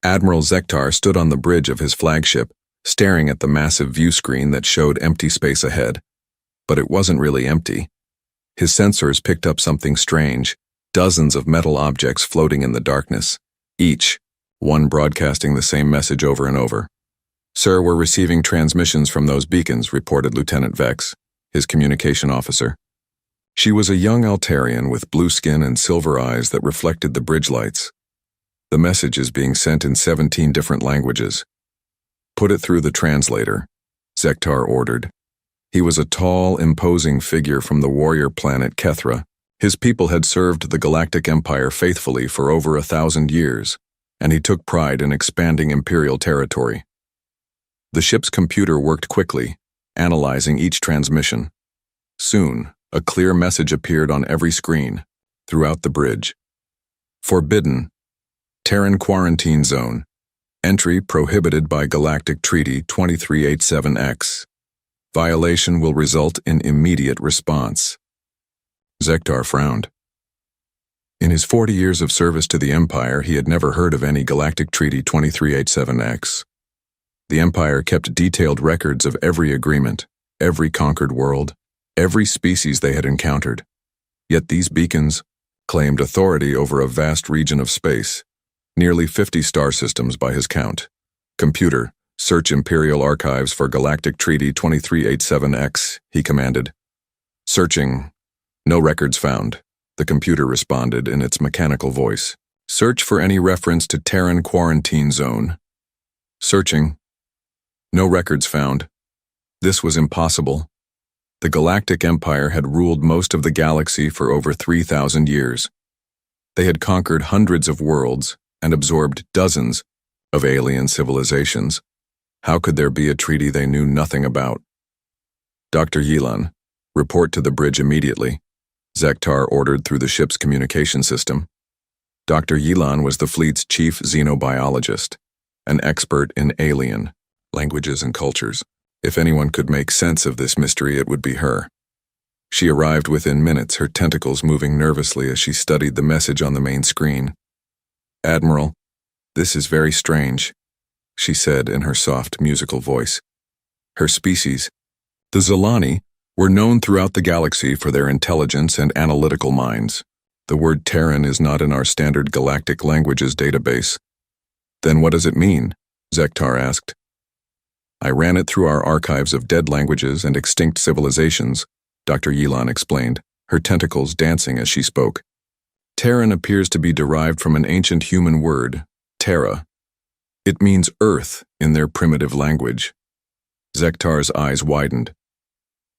Admiral Zektar stood on the bridge of his flagship, staring at the massive view screen that showed empty space ahead. But it wasn't really empty. His sensors picked up something strange, dozens of metal objects floating in the darkness, each one broadcasting the same message over and over. "Sir, we're receiving transmissions from those beacons," reported Lieutenant Vex, his communication officer. She was a young Altarian with blue skin and silver eyes that reflected the bridge lights. "The message is being sent in 17 different languages." "Put it through the translator," Zektar ordered. He was a tall, imposing figure from the warrior planet Kethra. His people had served the Galactic Empire faithfully for over 1,000 years, and he took pride in expanding Imperial territory. The ship's computer worked quickly, analyzing each transmission. Soon, a clear message appeared on every screen, throughout the bridge. "Forbidden. Terran Quarantine Zone. Entry prohibited by Galactic Treaty 2387X. Violation will result in immediate response." Zektar frowned. In his 40 years of service to the Empire, he had never heard of any Galactic Treaty 2387X. The Empire kept detailed records of every agreement, every conquered world, every species they had encountered. Yet these beacons claimed authority over a vast region of space, nearly 50 star systems by his count. "Computer, search Imperial archives for Galactic Treaty 2387X, he commanded. "Searching. No records found," the computer responded in its mechanical voice. "Search for any reference to Terran Quarantine Zone." "Searching. No records found." This was impossible. The Galactic Empire had ruled most of the galaxy for over 3,000 years. They had conquered hundreds of worlds and absorbed dozens of alien civilizations. How could there be a treaty they knew nothing about? "Dr. Yilan, report to the bridge immediately," Zektar ordered through the ship's communication system. Dr. Yilan was the fleet's chief xenobiologist, an expert in alien languages and cultures. If anyone could make sense of this mystery, it would be her. She arrived within minutes, her tentacles moving nervously as she studied the message on the main screen. "Admiral, this is very strange," she said in her soft, musical voice. Her species, the Zilani, were known throughout the galaxy for their intelligence and analytical minds. The word Terran is not in our standard galactic languages database. "Then what does it mean?" Zektar asked. "I ran it through our archives of dead languages and extinct civilizations," Dr. Yilan explained, her tentacles dancing as she spoke. "Terran appears to be derived from an ancient human word, Terra. It means earth in their primitive language." Zektar's eyes widened.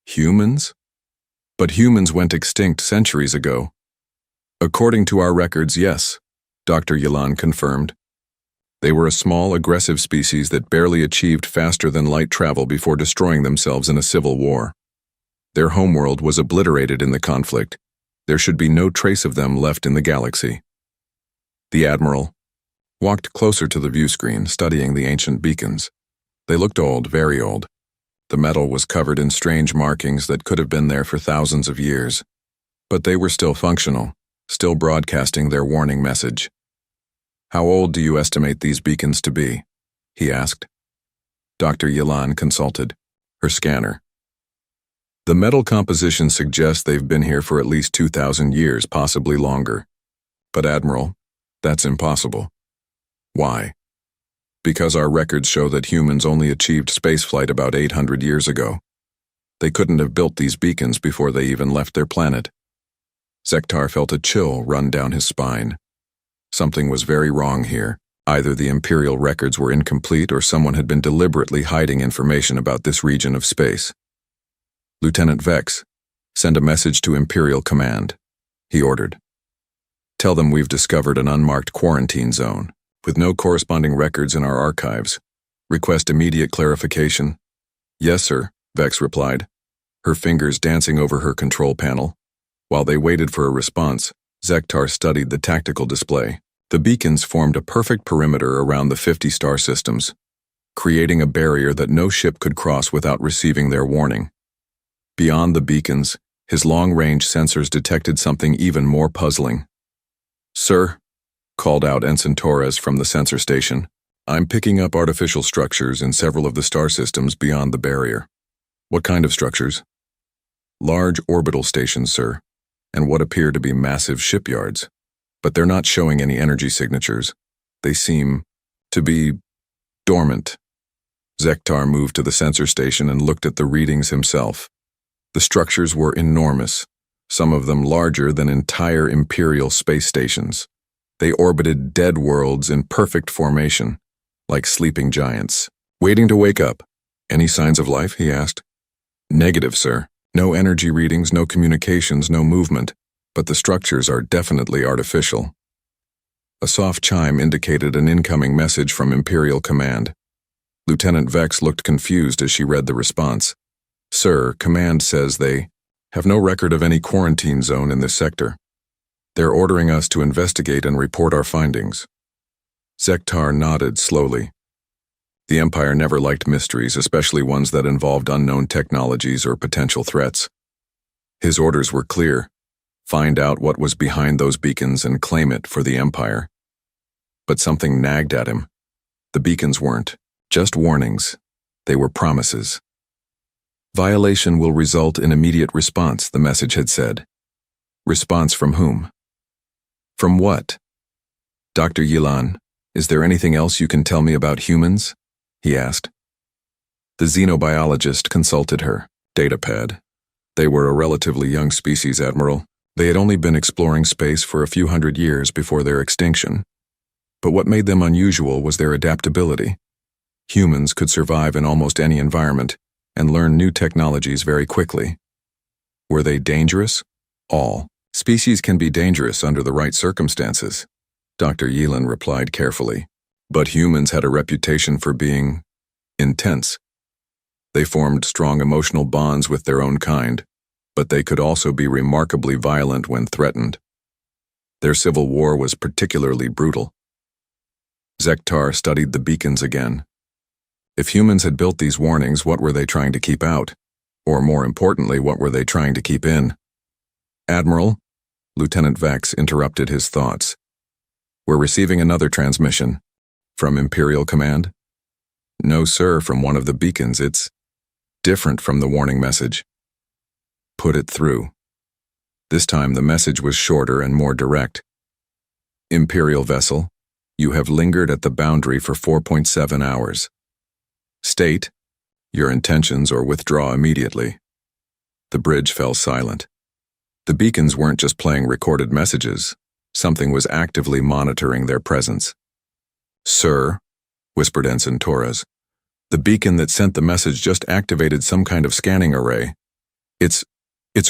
"Humans? But humans went extinct centuries ago." "According to our records, yes," Dr. Yilan confirmed. "They were a small, aggressive species that barely achieved faster than light travel before destroying themselves in a civil war. Their homeworld was obliterated in the conflict. There should be no trace of them left in the galaxy." The Admiral walked closer to the view screen, studying the ancient beacons. They looked old, very old. The metal was covered in strange markings that could have been there for thousands of years. But they were still functional, still broadcasting their warning message. "How old do you estimate these beacons to be?" he asked. Dr. Yilan consulted her scanner. "The metal composition suggests they've been here for at least 2,000 years, possibly longer. But Admiral, that's impossible." "Why?" "Because our records show that humans only achieved spaceflight about 800 years ago. They couldn't have built these beacons before they even left their planet." Zektar felt a chill run down his spine. Something was very wrong here. Either the Imperial records were incomplete or someone had been deliberately hiding information about this region of space. "Lieutenant Vex, send a message to Imperial Command," he ordered. "Tell them we've discovered an unmarked quarantine zone, with no corresponding records in our archives. Request immediate clarification." "Yes, sir," Vex replied, her fingers dancing over her control panel. While they waited for a response, Zektar studied the tactical display. The beacons formed a perfect perimeter around the 50 star systems, creating a barrier that no ship could cross without receiving their warning. Beyond the beacons, his long-range sensors detected something even more puzzling. "Sir," called out Ensign Torres from the sensor station, I'm picking up artificial structures in several of the star systems beyond the barrier. What kind of structures? Large orbital stations, sir, and what appear to be massive shipyards. But they're not showing any energy signatures. They seem to be dormant. Zektar moved to the sensor station and looked at the readings himself. The structures were enormous, some of them larger than entire Imperial space stations. They orbited dead worlds in perfect formation, like sleeping giants, waiting to wake up. Any signs of life? He asked. Negative, sir. No energy readings, no communications, no movement, but the structures are definitely artificial. A soft chime indicated an incoming message from Imperial Command. Lieutenant Vex looked confused as she read the response. Sir, Command says they have no record of any quarantine zone in this sector. They're ordering us to investigate and report our findings. Zektar nodded slowly. The Empire never liked mysteries, especially ones that involved unknown technologies or potential threats. His orders were clear. Find out what was behind those beacons and claim it for the Empire. But something nagged at him. The beacons weren't just warnings. They were promises. Violation will result in immediate response, the message had said. Response from whom? From what? Dr. Yilan, is there anything else you can tell me about humans? He asked. The xenobiologist consulted her datapad. They were a relatively young species, Admiral. They had only been exploring space for a few hundred years before their extinction. But what made them unusual was their adaptability. Humans could survive in almost any environment and learn new technologies very quickly. Were they dangerous? All species can be dangerous under the right circumstances, Dr. Yilan replied carefully. But humans had a reputation for being intense. They formed strong emotional bonds with their own kind, but they could also be remarkably violent when threatened. Their civil war was particularly brutal. Zektar studied the beacons again. If humans had built these warnings, what were they trying to keep out? Or more importantly, what were they trying to keep in? Admiral, Lieutenant Vex interrupted his thoughts. We're receiving another transmission. From Imperial Command? No, sir, from one of the beacons. It's different from the warning message. Put it through. This time the message was shorter and more direct. Imperial vessel, you have lingered at the boundary for 4.7 hours. State your intentions or withdraw immediately. The bridge fell silent. The beacons weren't just playing recorded messages. Something was actively monitoring their presence. Sir, whispered Ensign Torres, the beacon that sent the message just activated some kind of scanning array. It's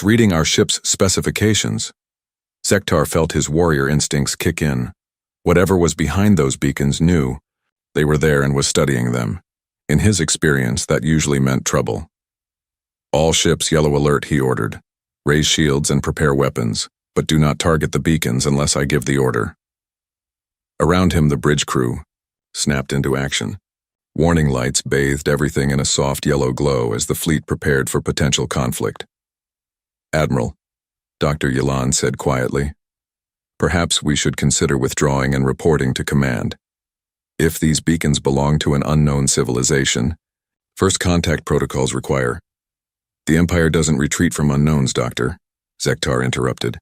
reading our ship's specifications. Zektar felt his warrior instincts kick in. Whatever was behind those beacons knew they were there and was studying them. In his experience, that usually meant trouble. All ships yellow alert, he ordered. Raise shields and prepare weapons, but do not target the beacons unless I give the order. Around him, the bridge crew snapped into action. Warning lights bathed everything in a soft yellow glow as the fleet prepared for potential conflict. Admiral, Dr. Yilan said quietly, perhaps we should consider withdrawing and reporting to command. If these beacons belong to an unknown civilization, first contact protocols require. The Empire doesn't retreat from unknowns, Doctor, Zektar interrupted.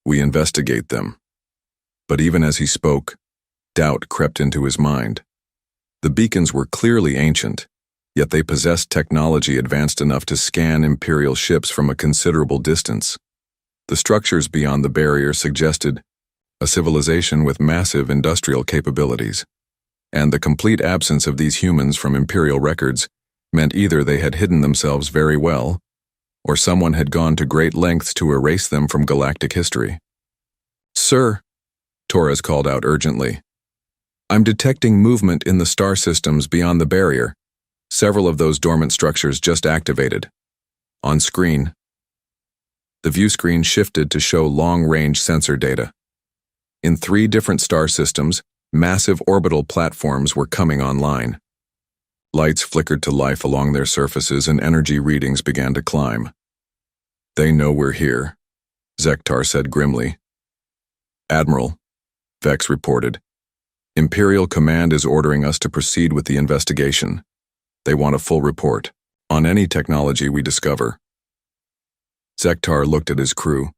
We investigate them. But even as he spoke, doubt crept into his mind. The beacons were clearly ancient, yet they possessed technology advanced enough to scan Imperial ships from a considerable distance. The structures beyond the barrier suggested a civilization with massive industrial capabilities. And the complete absence of these humans from Imperial records meant either they had hidden themselves very well, or someone had gone to great lengths to erase them from galactic history. Sir, Torres called out urgently, I'm detecting movement in the star systems beyond the barrier. Several of those dormant structures just activated. On screen. The view screen shifted to show long-range sensor data. In 3 different star systems, massive orbital platforms were coming online. Lights flickered to life along their surfaces and energy readings began to climb. They know we're here, Zektar said grimly. Admiral, Vex reported. Imperial Command is ordering us to proceed with the investigation. They want a full report on any technology we discover. Zektar looked at his crew.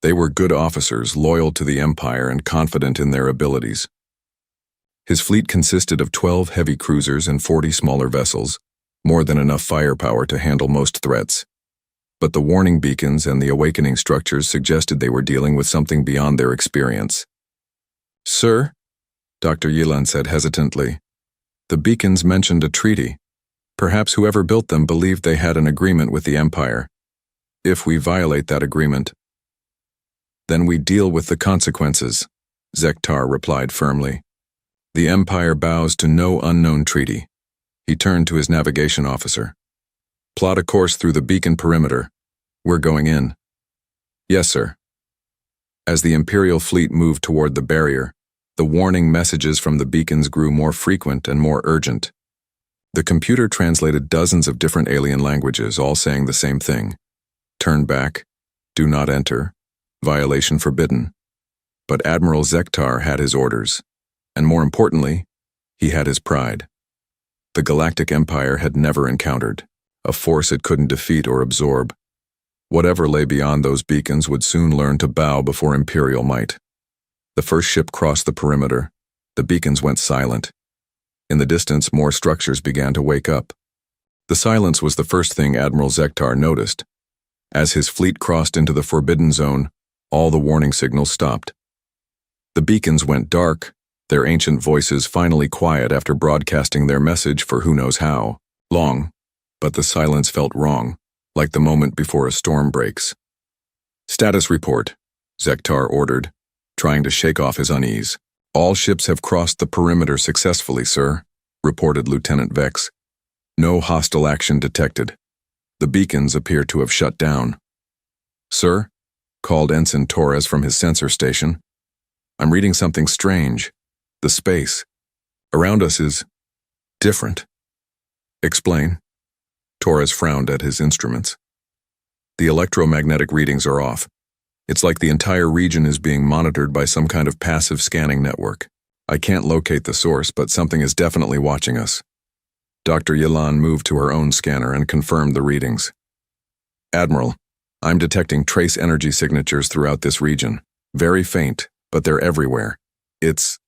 They were good officers, loyal to the Empire and confident in their abilities. His fleet consisted of 12 heavy cruisers and 40 smaller vessels, more than enough firepower to handle most threats. But the warning beacons and the awakening structures suggested they were dealing with something beyond their experience. "Sir," Dr. Yilan said hesitantly, "the beacons mentioned a treaty. Perhaps whoever built them believed they had an agreement with the Empire. If we violate that agreement, then we deal with the consequences," Zektar replied firmly. "The Empire bows to no unknown treaty." He turned to his navigation officer. "Plot a course through the beacon perimeter. We're going in." "Yes, sir." As the Imperial fleet moved toward the barrier, the warning messages from the beacons grew more frequent and more urgent. The computer translated dozens of different alien languages, all saying the same thing. Turn back, do not enter, violation forbidden. But Admiral Zektar had his orders, and more importantly, he had his pride. The Galactic Empire had never encountered a force it couldn't defeat or absorb. Whatever lay beyond those beacons would soon learn to bow before Imperial might. The first ship crossed the perimeter. The beacons went silent. In the distance, more structures began to wake up. The silence was the first thing Admiral Zektar noticed. As his fleet crossed into the forbidden zone, all the warning signals stopped. The beacons went dark, their ancient voices finally quiet after broadcasting their message for who knows how long, but the silence felt wrong, like the moment before a storm breaks. "Status report," Zektar ordered, trying to shake off his unease. "All ships have crossed the perimeter successfully, sir," reported Lieutenant Vex. "No hostile action detected. The beacons appear to have shut down." "Sir," called Ensign Torres from his sensor station, "I'm reading something strange. The space around us is different." "Explain." Torres frowned at his instruments. "The electromagnetic readings are off. It's like the entire region is being monitored by some kind of passive scanning network. I can't locate the source, but something is definitely watching us." Dr. Yilan moved to her own scanner and confirmed the readings. "Admiral, I'm detecting trace energy signatures throughout this region. Very faint, but they're everywhere. It's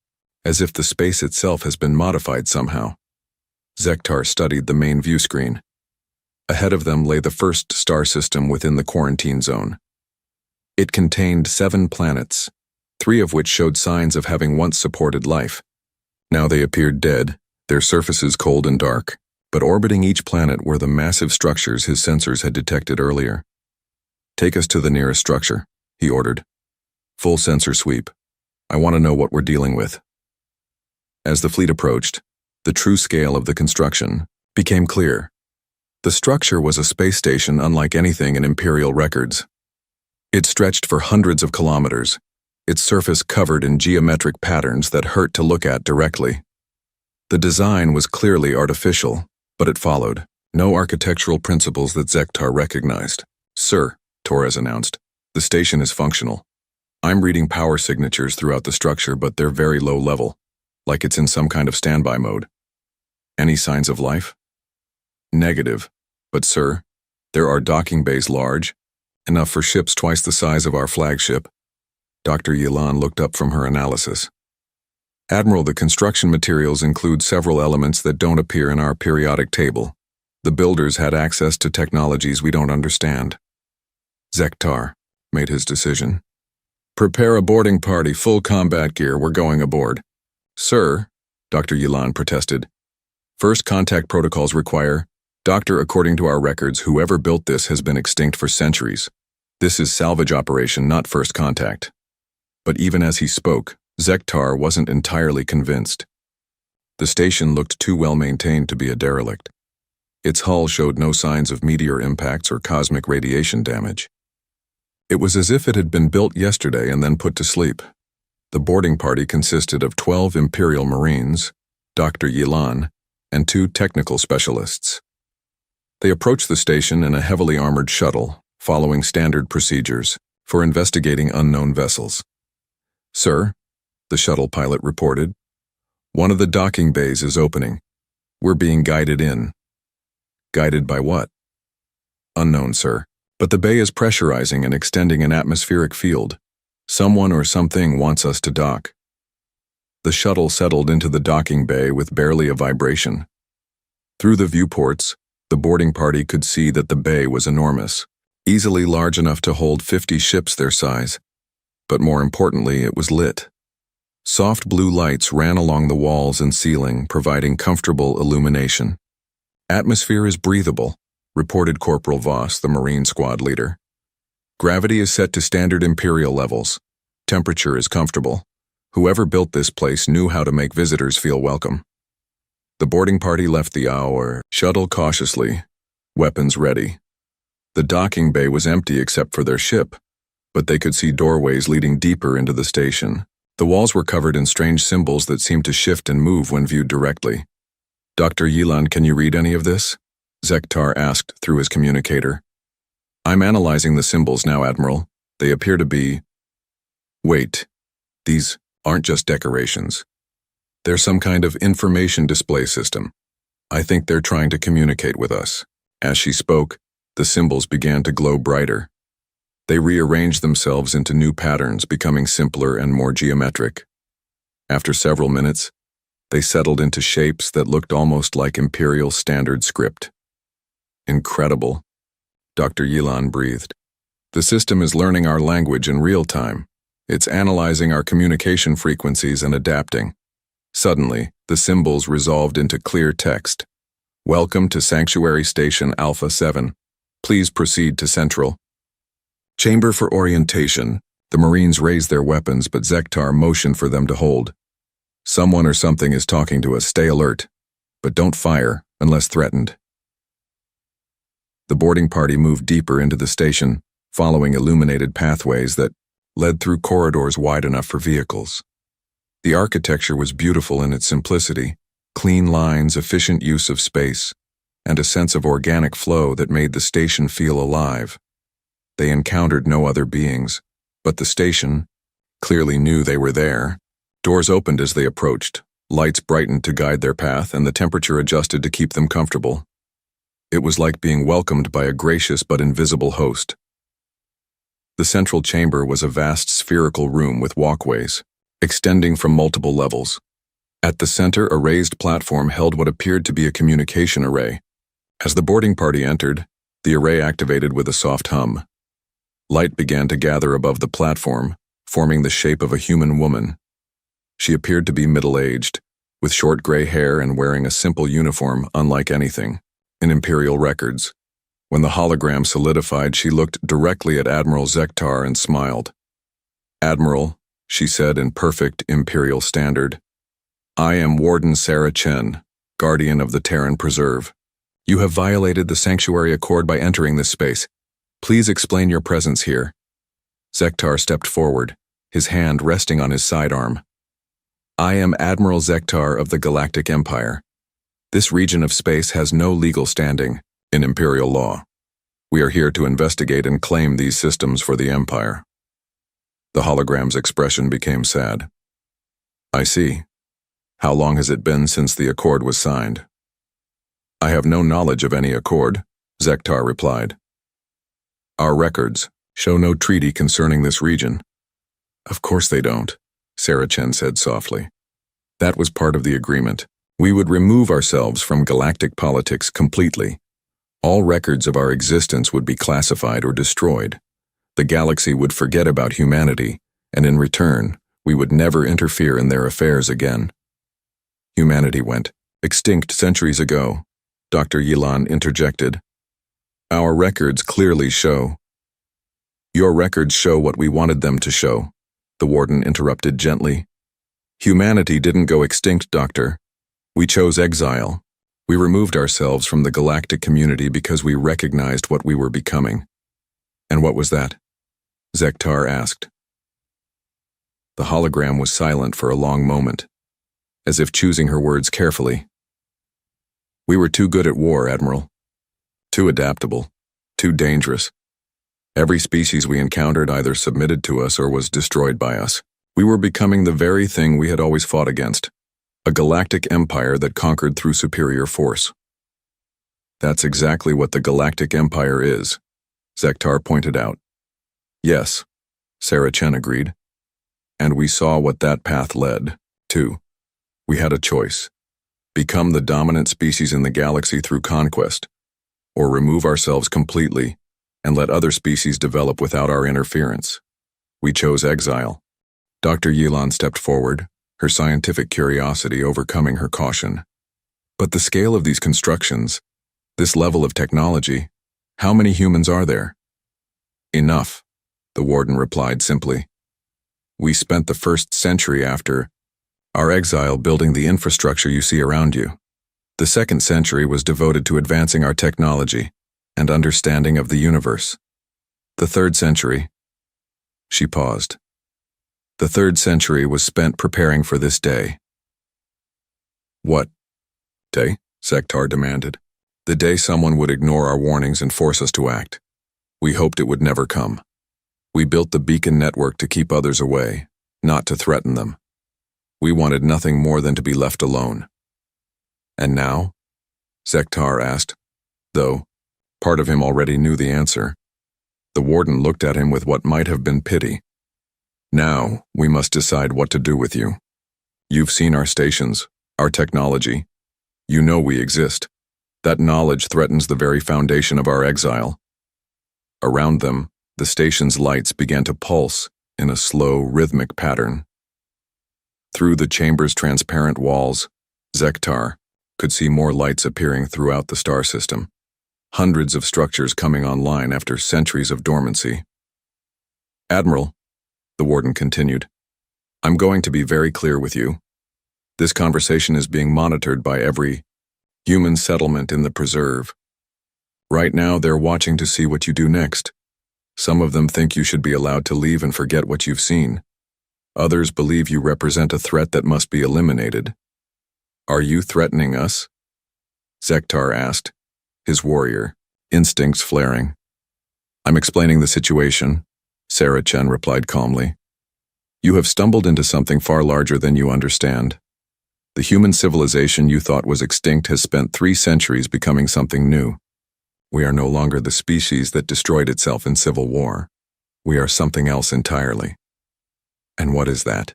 as if the space itself has been modified somehow." Zektar studied the main view screen. Ahead of them lay the first star system within the quarantine zone. It contained 7 planets, 3 of which showed signs of having once supported life. Now they appeared dead, their surfaces cold and dark, but orbiting each planet were the massive structures his sensors had detected earlier. "Take us to the nearest structure," he ordered. "Full sensor sweep. I want to know what we're dealing with." As the fleet approached, the true scale of the construction became clear. The structure was a space station unlike anything in Imperial records. It stretched for hundreds of kilometers, its surface covered in geometric patterns that hurt to look at directly. The design was clearly artificial, but it followed no architectural principles that Zektar recognized. "Sir," Torres announced, "the station is functional. I'm reading power signatures throughout the structure, but they're very low level, like it's in some kind of standby mode." "Any signs of life?" "Negative. But sir, there are docking bays large, enough for ships twice the size of our flagship." Dr. Yilan looked up from her analysis. "Admiral, the construction materials include several elements that don't appear in our periodic table. The builders had access to technologies we don't understand." Zektar made his decision. "Prepare a boarding party, full combat gear, we're going aboard." "Sir," Dr. Yilan protested, "first contact protocols require, Doctor, according to our records, whoever built this has been extinct for centuries. This is salvage operation, not first contact." But even as he spoke, Zektar wasn't entirely convinced. The station looked too well maintained to be a derelict. Its hull showed no signs of meteor impacts or cosmic radiation damage. It was as if it had been built yesterday and then put to sleep. The boarding party consisted of 12 Imperial Marines, Dr. Yilan, and 2 technical specialists. They approached the station in a heavily armored shuttle, following standard procedures for investigating unknown vessels. "Sir," the shuttle pilot reported, One of the docking bays is opening. We're being guided in. Guided by what? Unknown, sir. But the bay is pressurizing and extending an atmospheric field. Someone or something wants us to dock. The shuttle settled into the docking bay with barely a vibration. Through the viewports, the boarding party could see that the bay was enormous, easily large enough to hold 50 ships their size. But more importantly, it was lit. Soft blue lights ran along the walls and ceiling, providing comfortable illumination. Atmosphere is breathable, reported Corporal Voss, the Marine Squad leader. Gravity is set to standard Imperial levels. Temperature is comfortable. Whoever built this place knew how to make visitors feel welcome. The boarding party left the hour shuttle cautiously, weapons ready. The docking bay was empty except for their ship, but they could see doorways leading deeper into the station. The walls were covered in strange symbols that seemed to shift and move when viewed directly. Dr. Yilan, can you read any of this? Zektar asked through his communicator. I'm analyzing the symbols now, Admiral. They appear to be... Wait, these aren't just decorations. They're some kind of information display system. I think they're trying to communicate with us. As she spoke, the symbols began to glow brighter. They rearranged themselves into new patterns, becoming simpler and more geometric. After several minutes, they settled into shapes that looked almost like Imperial Standard script. Incredible, Dr. Yilan breathed. The system is learning our language in real time. It's analyzing our communication frequencies and adapting. Suddenly, the symbols resolved into clear text. Welcome to Sanctuary Station Alpha 7. Please proceed to Central. Chamber for orientation. The Marines raised their weapons, but Zektar motioned for them to hold. Someone or something is talking to us. Stay alert, but don't fire unless threatened. The boarding party moved deeper into the station, following illuminated pathways that led through corridors wide enough for vehicles. The architecture was beautiful in its simplicity, clean lines, efficient use of space, and a sense of organic flow that made the station feel alive. They encountered no other beings, but the station clearly knew they were there. Doors opened as they approached, lights brightened to guide their path, and the temperature adjusted to keep them comfortable. It was like being welcomed by a gracious but invisible host. The central chamber was a vast spherical room with walkways, extending from multiple levels. At the center, a raised platform held what appeared to be a communication array. As the boarding party entered, the array activated with a soft hum. Light began to gather above the platform, forming the shape of a human woman. She appeared to be middle-aged, with short gray hair and wearing a simple uniform unlike anything in Imperial records. When the hologram solidified, she looked directly at Admiral Zektar and smiled. "Admiral," she said in perfect Imperial standard, "I am Warden Sarah Chen, guardian of the Terran Preserve. You have violated the Sanctuary Accord by entering this space. Please explain your presence here." Zektar stepped forward, his hand resting on his sidearm. "I am Admiral Zektar of the Galactic Empire. This region of space has no legal standing in Imperial law. We are here to investigate and claim these systems for the Empire." The hologram's expression became sad. "I see. How long has it been since the accord was signed?" "I have no knowledge of any accord," Zektar replied. "Our records show no treaty concerning this region." "Of course they don't," Sarah Chen said softly. "That was part of the agreement. We would remove ourselves from galactic politics completely. All records of our existence would be classified or destroyed. The galaxy would forget about humanity, and in return, we would never interfere in their affairs again." "Humanity went extinct centuries ago," Dr. Yilan interjected. "Our records clearly show." "Your records show what we wanted them to show," the warden interrupted gently. "Humanity didn't go extinct, Doctor. We chose exile. We removed ourselves from the galactic community because we recognized what we were becoming." "And what was that?" Zektar asked. The hologram was silent for a long moment, as if choosing her words carefully. "We were too good at war, Admiral. Too adaptable. Too dangerous. Every species we encountered either submitted to us or was destroyed by us. We were becoming the very thing we had always fought against. A galactic empire that conquered through superior force. That's exactly what the Galactic Empire is, Zektar pointed out. Yes, Sarah Chen agreed. And we saw what that path led to. We had a choice. Become the dominant species in the galaxy through conquest, or remove ourselves completely and let other species develop without our interference. We chose exile. Dr. Yilan stepped forward, her scientific curiosity overcoming her caution. But the scale of these constructions, this level of technology, how many humans are there? Enough, the warden replied simply. We spent the first century after our exile building the infrastructure you see around you. The second century was devoted to advancing our technology and understanding of the universe. The third century, she paused. The third century was spent preparing for this day. What day? Zektar demanded. The day someone would ignore our warnings and force us to act. We hoped it would never come. We built the beacon network to keep others away, not to threaten them. We wanted nothing more than to be left alone. And now? Zektar asked, though part of him already knew the answer. The warden looked at him with what might have been pity. Now, we must decide what to do with you. You've seen our stations, our technology. You know we exist. That knowledge threatens the very foundation of our exile. Around them, the station's lights began to pulse in a slow, rhythmic pattern. Through the chamber's transparent walls, Zektar could see more lights appearing throughout the star system. Hundreds of structures coming online after centuries of dormancy. Admiral, the warden continued, I'm going to be very clear with you. This conversation is being monitored by every human settlement in the preserve. Right now, they're watching to see what you do next. Some of them think you should be allowed to leave and forget what you've seen. Others believe you represent a threat that must be eliminated. Are you threatening us? Zektar asked, his warrior instincts flaring. I'm explaining the situation, Sarah Chen replied calmly. You have stumbled into something far larger than you understand. The human civilization you thought was extinct has spent 3 centuries becoming something new. We are no longer the species that destroyed itself in civil war. We are something else entirely. And what is that?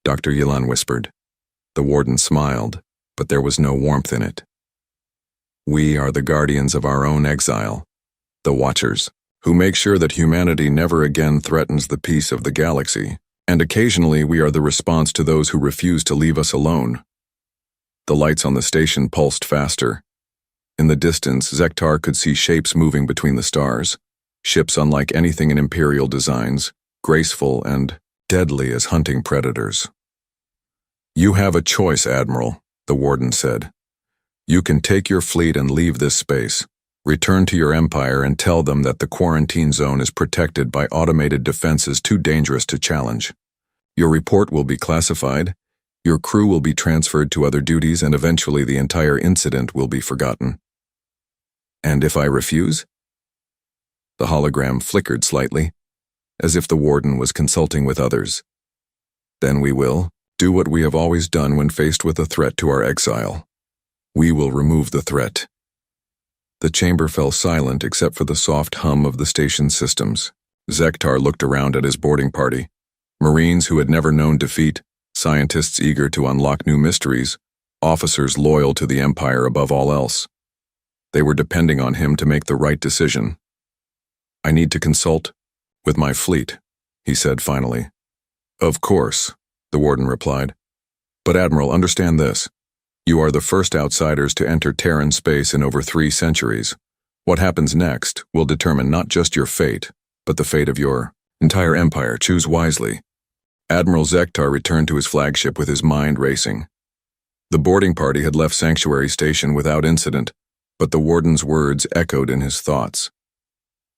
Dr. Yilan whispered. The warden smiled, but there was no warmth in it. We are the guardians of our own exile, the Watchers, who make sure that humanity never again threatens the peace of the galaxy, and occasionally we are the response to those who refuse to leave us alone. The lights on the station pulsed faster. In the distance, Zektar could see shapes moving between the stars, ships unlike anything in Imperial designs, graceful and deadly as hunting predators. You have a choice, Admiral, the warden said. You can take your fleet and leave this space. Return to your empire and tell them that the quarantine zone is protected by automated defenses too dangerous to challenge. Your report will be classified, your crew will be transferred to other duties, and eventually the entire incident will be forgotten. And if I refuse? The hologram flickered slightly, as if the warden was consulting with others. Then we will do what we have always done when faced with a threat to our exile. We will remove the threat. The chamber fell silent except for the soft hum of the station's systems. Zektar looked around at his boarding party. Marines who had never known defeat, scientists eager to unlock new mysteries, officers loyal to the Empire above all else. They were depending on him to make the right decision. I need to consult with my fleet, he said finally. Of course, the warden replied. But Admiral, understand this. You are the first outsiders to enter Terran space in over 3 centuries. What happens next will determine not just your fate, but the fate of your entire empire. Choose wisely. Admiral Zektar returned to his flagship with his mind racing. The boarding party had left Sanctuary Station without incident, but the warden's words echoed in his thoughts.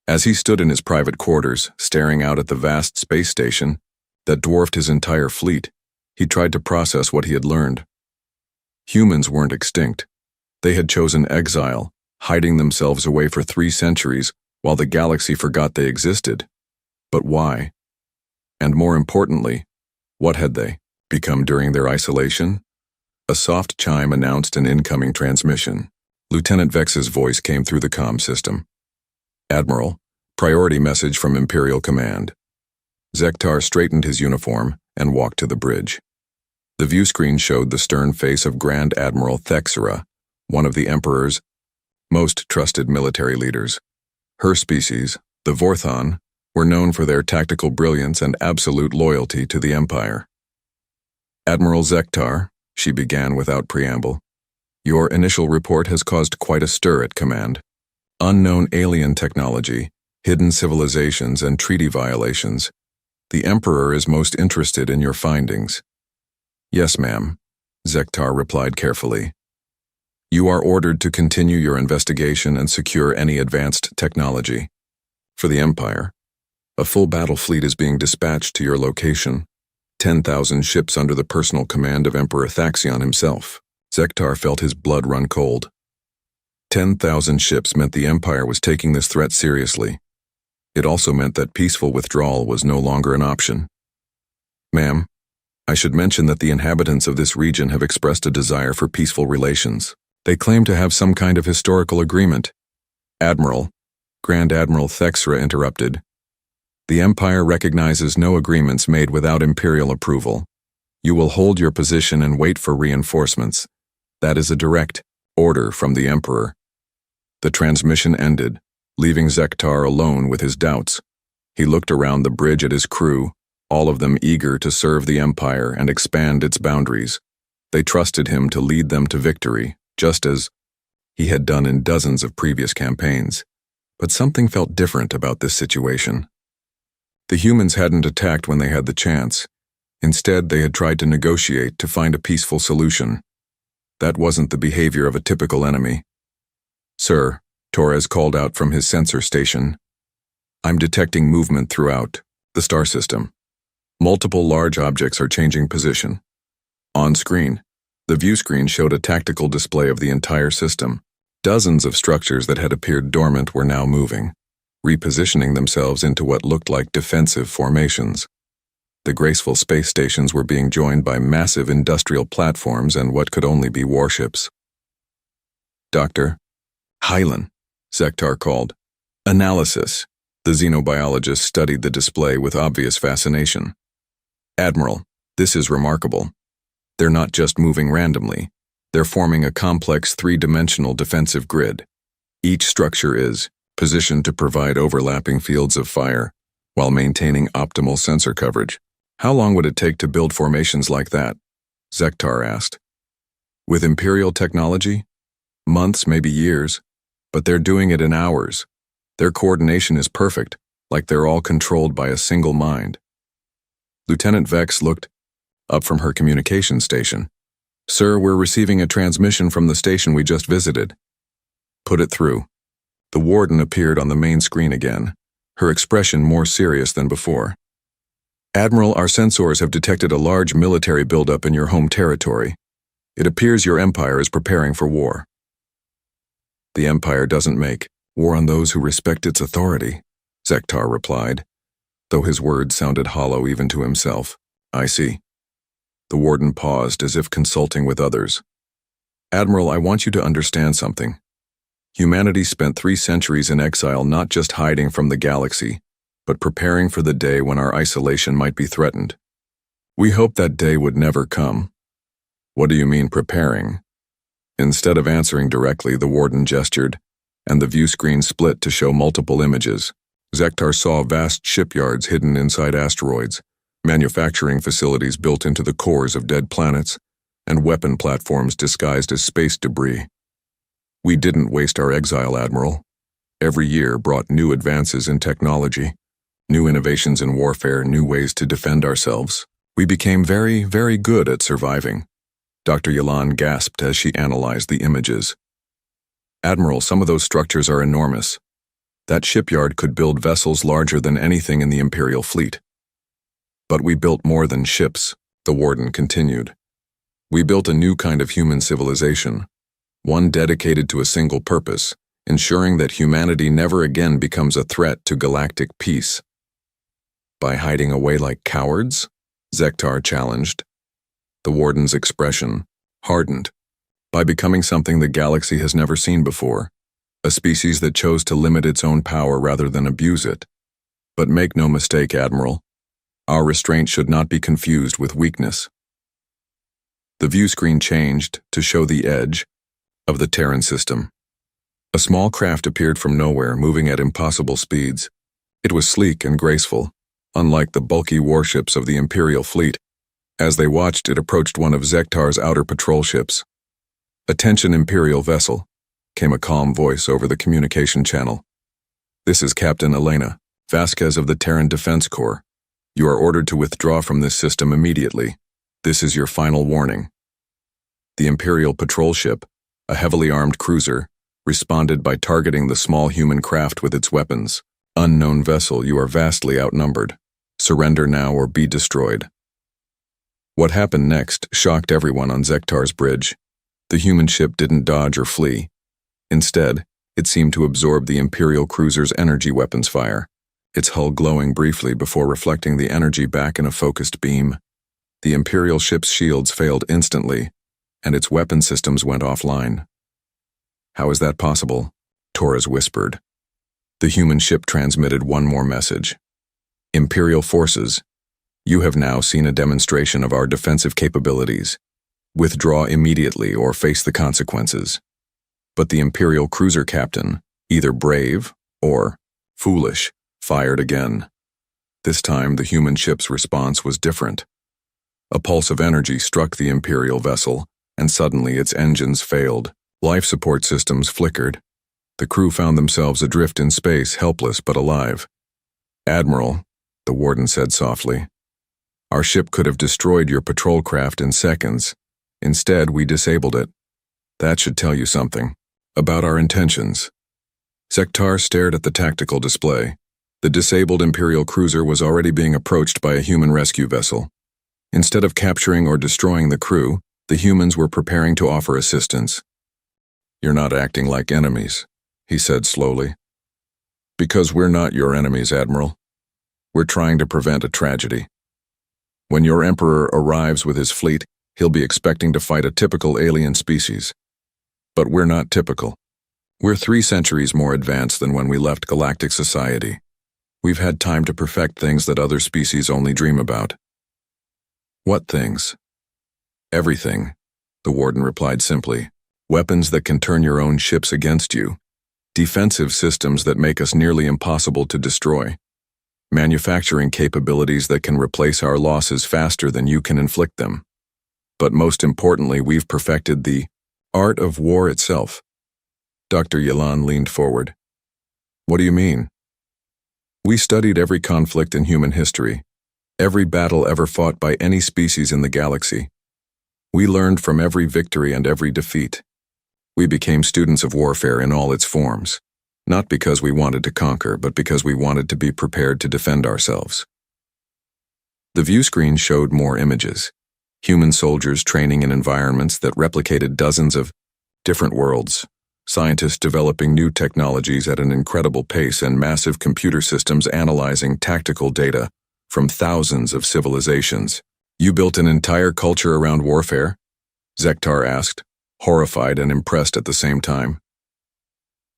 As he stood in his private quarters, staring out at the vast space station that dwarfed his entire fleet, he tried to process what he had learned. Humans weren't extinct. They had chosen exile, hiding themselves away for 3 centuries while the galaxy forgot they existed. But why? And more importantly, what had they become during their isolation? A soft chime announced an incoming transmission. Lieutenant Vex's voice came through the comm system. Admiral, priority message from Imperial Command. Zektar straightened his uniform and walked to the bridge. The view screen showed the stern face of Grand Admiral Thexera, one of the Emperor's most trusted military leaders. Her species, the Vorthon, were known for their tactical brilliance and absolute loyalty to the Empire. Admiral Zektar, she began without preamble, your initial report has caused quite a stir at command. Unknown alien technology, hidden civilizations, and treaty violations. The Emperor is most interested in your findings. Yes, ma'am, Zektar replied carefully. You are ordered to continue your investigation and secure any advanced technology. For the Empire, a full battle fleet is being dispatched to your location. 10,000 ships under the personal command of Emperor Thaxion himself. Zektar felt his blood run cold. 10,000 ships meant the Empire was taking this threat seriously. It also meant that peaceful withdrawal was no longer an option. Ma'am, I should mention that the inhabitants of this region have expressed a desire for peaceful relations. They claim to have some kind of historical agreement. Admiral, Grand Admiral Thexera interrupted. The Empire recognizes no agreements made without Imperial approval. You will hold your position and wait for reinforcements. That is a direct order from the Emperor. The transmission ended, leaving Zektar alone with his doubts. He looked around the bridge at his crew, all of them eager to serve the Empire and expand its boundaries. They trusted him to lead them to victory, just as he had done in dozens of previous campaigns. But something felt different about this situation. The humans hadn't attacked when they had the chance. Instead, they had tried to negotiate to find a peaceful solution. That wasn't the behavior of a typical enemy. Sir, Torres called out from his sensor station. I'm detecting movement throughout the star system. Multiple large objects are changing position. On screen, the view screen showed a tactical display of the entire system. Dozens of structures that had appeared dormant were now moving, repositioning themselves into what looked like defensive formations. The graceful space stations were being joined by massive industrial platforms and what could only be warships. Dr. Hylan, Zektar called. Analysis. The xenobiologist studied the display with obvious fascination. Admiral, this is remarkable. They're not just moving randomly. They're forming a complex three-dimensional defensive grid. Each structure is positioned to provide overlapping fields of fire while maintaining optimal sensor coverage. How long would it take to build formations like that? Zektar asked. With Imperial technology? Months, maybe years. But they're doing it in hours. Their coordination is perfect, like they're all controlled by a single mind. Lieutenant Vex looked up from her communication station. Sir, we're receiving a transmission from the station we just visited. Put it through. The warden appeared on the main screen again, her expression more serious than before. Admiral, our sensors have detected a large military buildup in your home territory. It appears your empire is preparing for war. The Empire doesn't make war on those who respect its authority, Zektar replied, though his words sounded hollow even to himself. I see. The warden paused as if consulting with others. Admiral, I want you to understand something. Humanity spent 3 centuries in exile, not just hiding from the galaxy, but preparing for the day when our isolation might be threatened. We hoped that day would never come. What do you mean preparing? Instead of answering directly, the warden gestured, and the view screen split to show multiple images. Zektar saw vast shipyards hidden inside asteroids, manufacturing facilities built into the cores of dead planets, and weapon platforms disguised as space debris. We didn't waste our exile, Admiral. Every year brought new advances in technology, new innovations in warfare, new ways to defend ourselves. We became very, very good at surviving. Dr. Yalan gasped as she analyzed the images. Admiral, some of those structures are enormous. That shipyard could build vessels larger than anything in the Imperial fleet. But we built more than ships, the warden continued. We built a new kind of human civilization, one dedicated to a single purpose, ensuring that humanity never again becomes a threat to galactic peace. By hiding away like cowards? Zektar challenged. The warden's expression, hardened, by becoming something the galaxy has never seen before, a species that chose to limit its own power rather than abuse it. But make no mistake, Admiral, our restraint should not be confused with weakness. The view screen changed to show the edge of the Terran system. A small craft appeared from nowhere, moving at impossible speeds. It was sleek and graceful, unlike the bulky warships of the Imperial fleet. As they watched, it approached one of Zektar's outer patrol ships. "Attention, Imperial vessel," came a calm voice over the communication channel. "This is Captain Elena Vasquez of the Terran Defense Corps. You are ordered to withdraw from this system immediately. This is your final warning." The Imperial patrol ship, a heavily armed cruiser, responded by targeting the small human craft with its weapons. "Unknown vessel, you are vastly outnumbered. Surrender now or be destroyed." What happened next shocked everyone on Zektar's bridge. The human ship didn't dodge or flee. Instead, it seemed to absorb the Imperial cruiser's energy weapons fire, its hull glowing briefly before reflecting the energy back in a focused beam. The Imperial ship's shields failed instantly, and its weapon systems went offline. "How is that possible?" Torres whispered. The human ship transmitted one more message. "Imperial forces, you have now seen a demonstration of our defensive capabilities. Withdraw immediately or face the consequences." But the Imperial cruiser captain, either brave or foolish, fired again. This time, the human ship's response was different. A pulse of energy struck the Imperial vessel, and suddenly its engines failed. Life support systems flickered. The crew found themselves adrift in space, helpless but alive. "Admiral," the warden said softly, "our ship could have destroyed your patrol craft in seconds. Instead, we disabled it. That should tell you something about our intentions." Zektar stared at the tactical display. The disabled Imperial cruiser was already being approached by a human rescue vessel. Instead of capturing or destroying the crew, the humans were preparing to offer assistance. "You're not acting like enemies," he said slowly. "Because we're not your enemies, Admiral. We're trying to prevent a tragedy. When your Emperor arrives with his fleet, he'll be expecting to fight a typical alien species. But we're not typical. We're 3 centuries more advanced than when we left galactic society. We've had time to perfect things that other species only dream about." "What things?" "Everything," the warden replied simply. "Weapons that can turn your own ships against you. Defensive systems that make us nearly impossible to destroy. Manufacturing capabilities that can replace our losses faster than you can inflict them. But most importantly, we've perfected the art of war itself." Dr. Yalan leaned forward. "What do you mean?" "We studied every conflict in human history, every battle ever fought by any species in the galaxy. We learned from every victory and every defeat. We became students of warfare in all its forms, not because we wanted to conquer, but because we wanted to be prepared to defend ourselves." The view screen showed more images. Human soldiers training in environments that replicated dozens of different worlds, scientists developing new technologies at an incredible pace, and massive computer systems analyzing tactical data from thousands of civilizations. "You built an entire culture around warfare?" Zektar asked, horrified and impressed at the same time.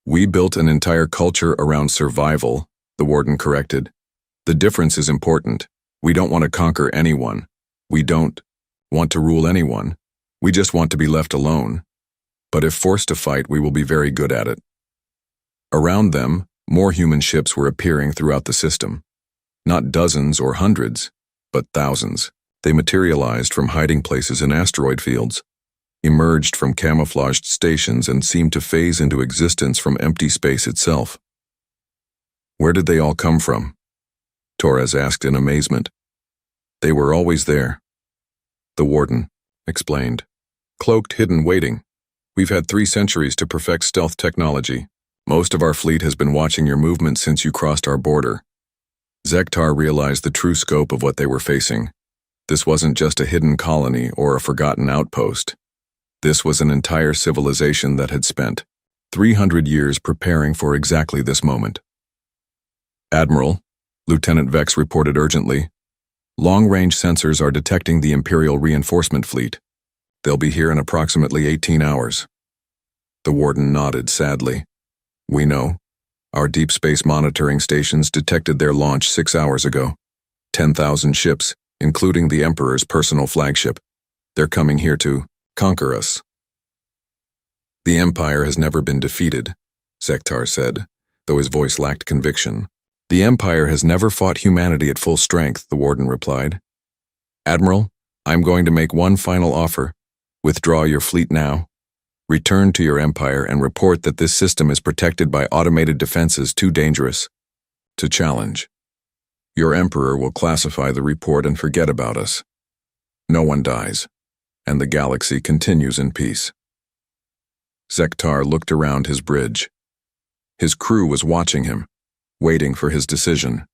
"We built an entire culture around survival," the warden corrected. "The difference is important. We don't want to conquer anyone. We don't want to rule anyone. We just want to be left alone. But if forced to fight, we will be very good at it." Around them, more human ships were appearing throughout the system. Not dozens or hundreds, but thousands. They materialized from hiding places in asteroid fields, emerged from camouflaged stations, and seemed to phase into existence from empty space itself. "Where did they all come from?" Torres asked in amazement. "They were always there," the warden explained. "Cloaked, hidden, waiting. We've had 3 centuries to perfect stealth technology. Most of our fleet has been watching your movements since you crossed our border." Zektar realized the true scope of what they were facing. This wasn't just a hidden colony or a forgotten outpost. This was an entire civilization that had spent 300 years preparing for exactly this moment. "Admiral," Lieutenant Vex reported urgently, "long-range sensors are detecting the Imperial reinforcement fleet. They'll be here in approximately 18 hours. The warden nodded sadly. We know. Our deep space monitoring stations detected their launch 6 hours ago. 10,000 ships, including the Emperor's personal flagship. They're coming here to conquer us. The Empire has never been defeated, Zektar said, though his voice lacked conviction. The Empire has never fought humanity at full strength, the warden replied. Admiral, I'm going to make one final offer. Withdraw your fleet now. Return to your Empire and report that this system is protected by automated defenses too dangerous to challenge. Your Emperor will classify the report and forget about us. No one dies, and the galaxy continues in peace. Zektar looked around his bridge. His crew was watching him, waiting for his decision.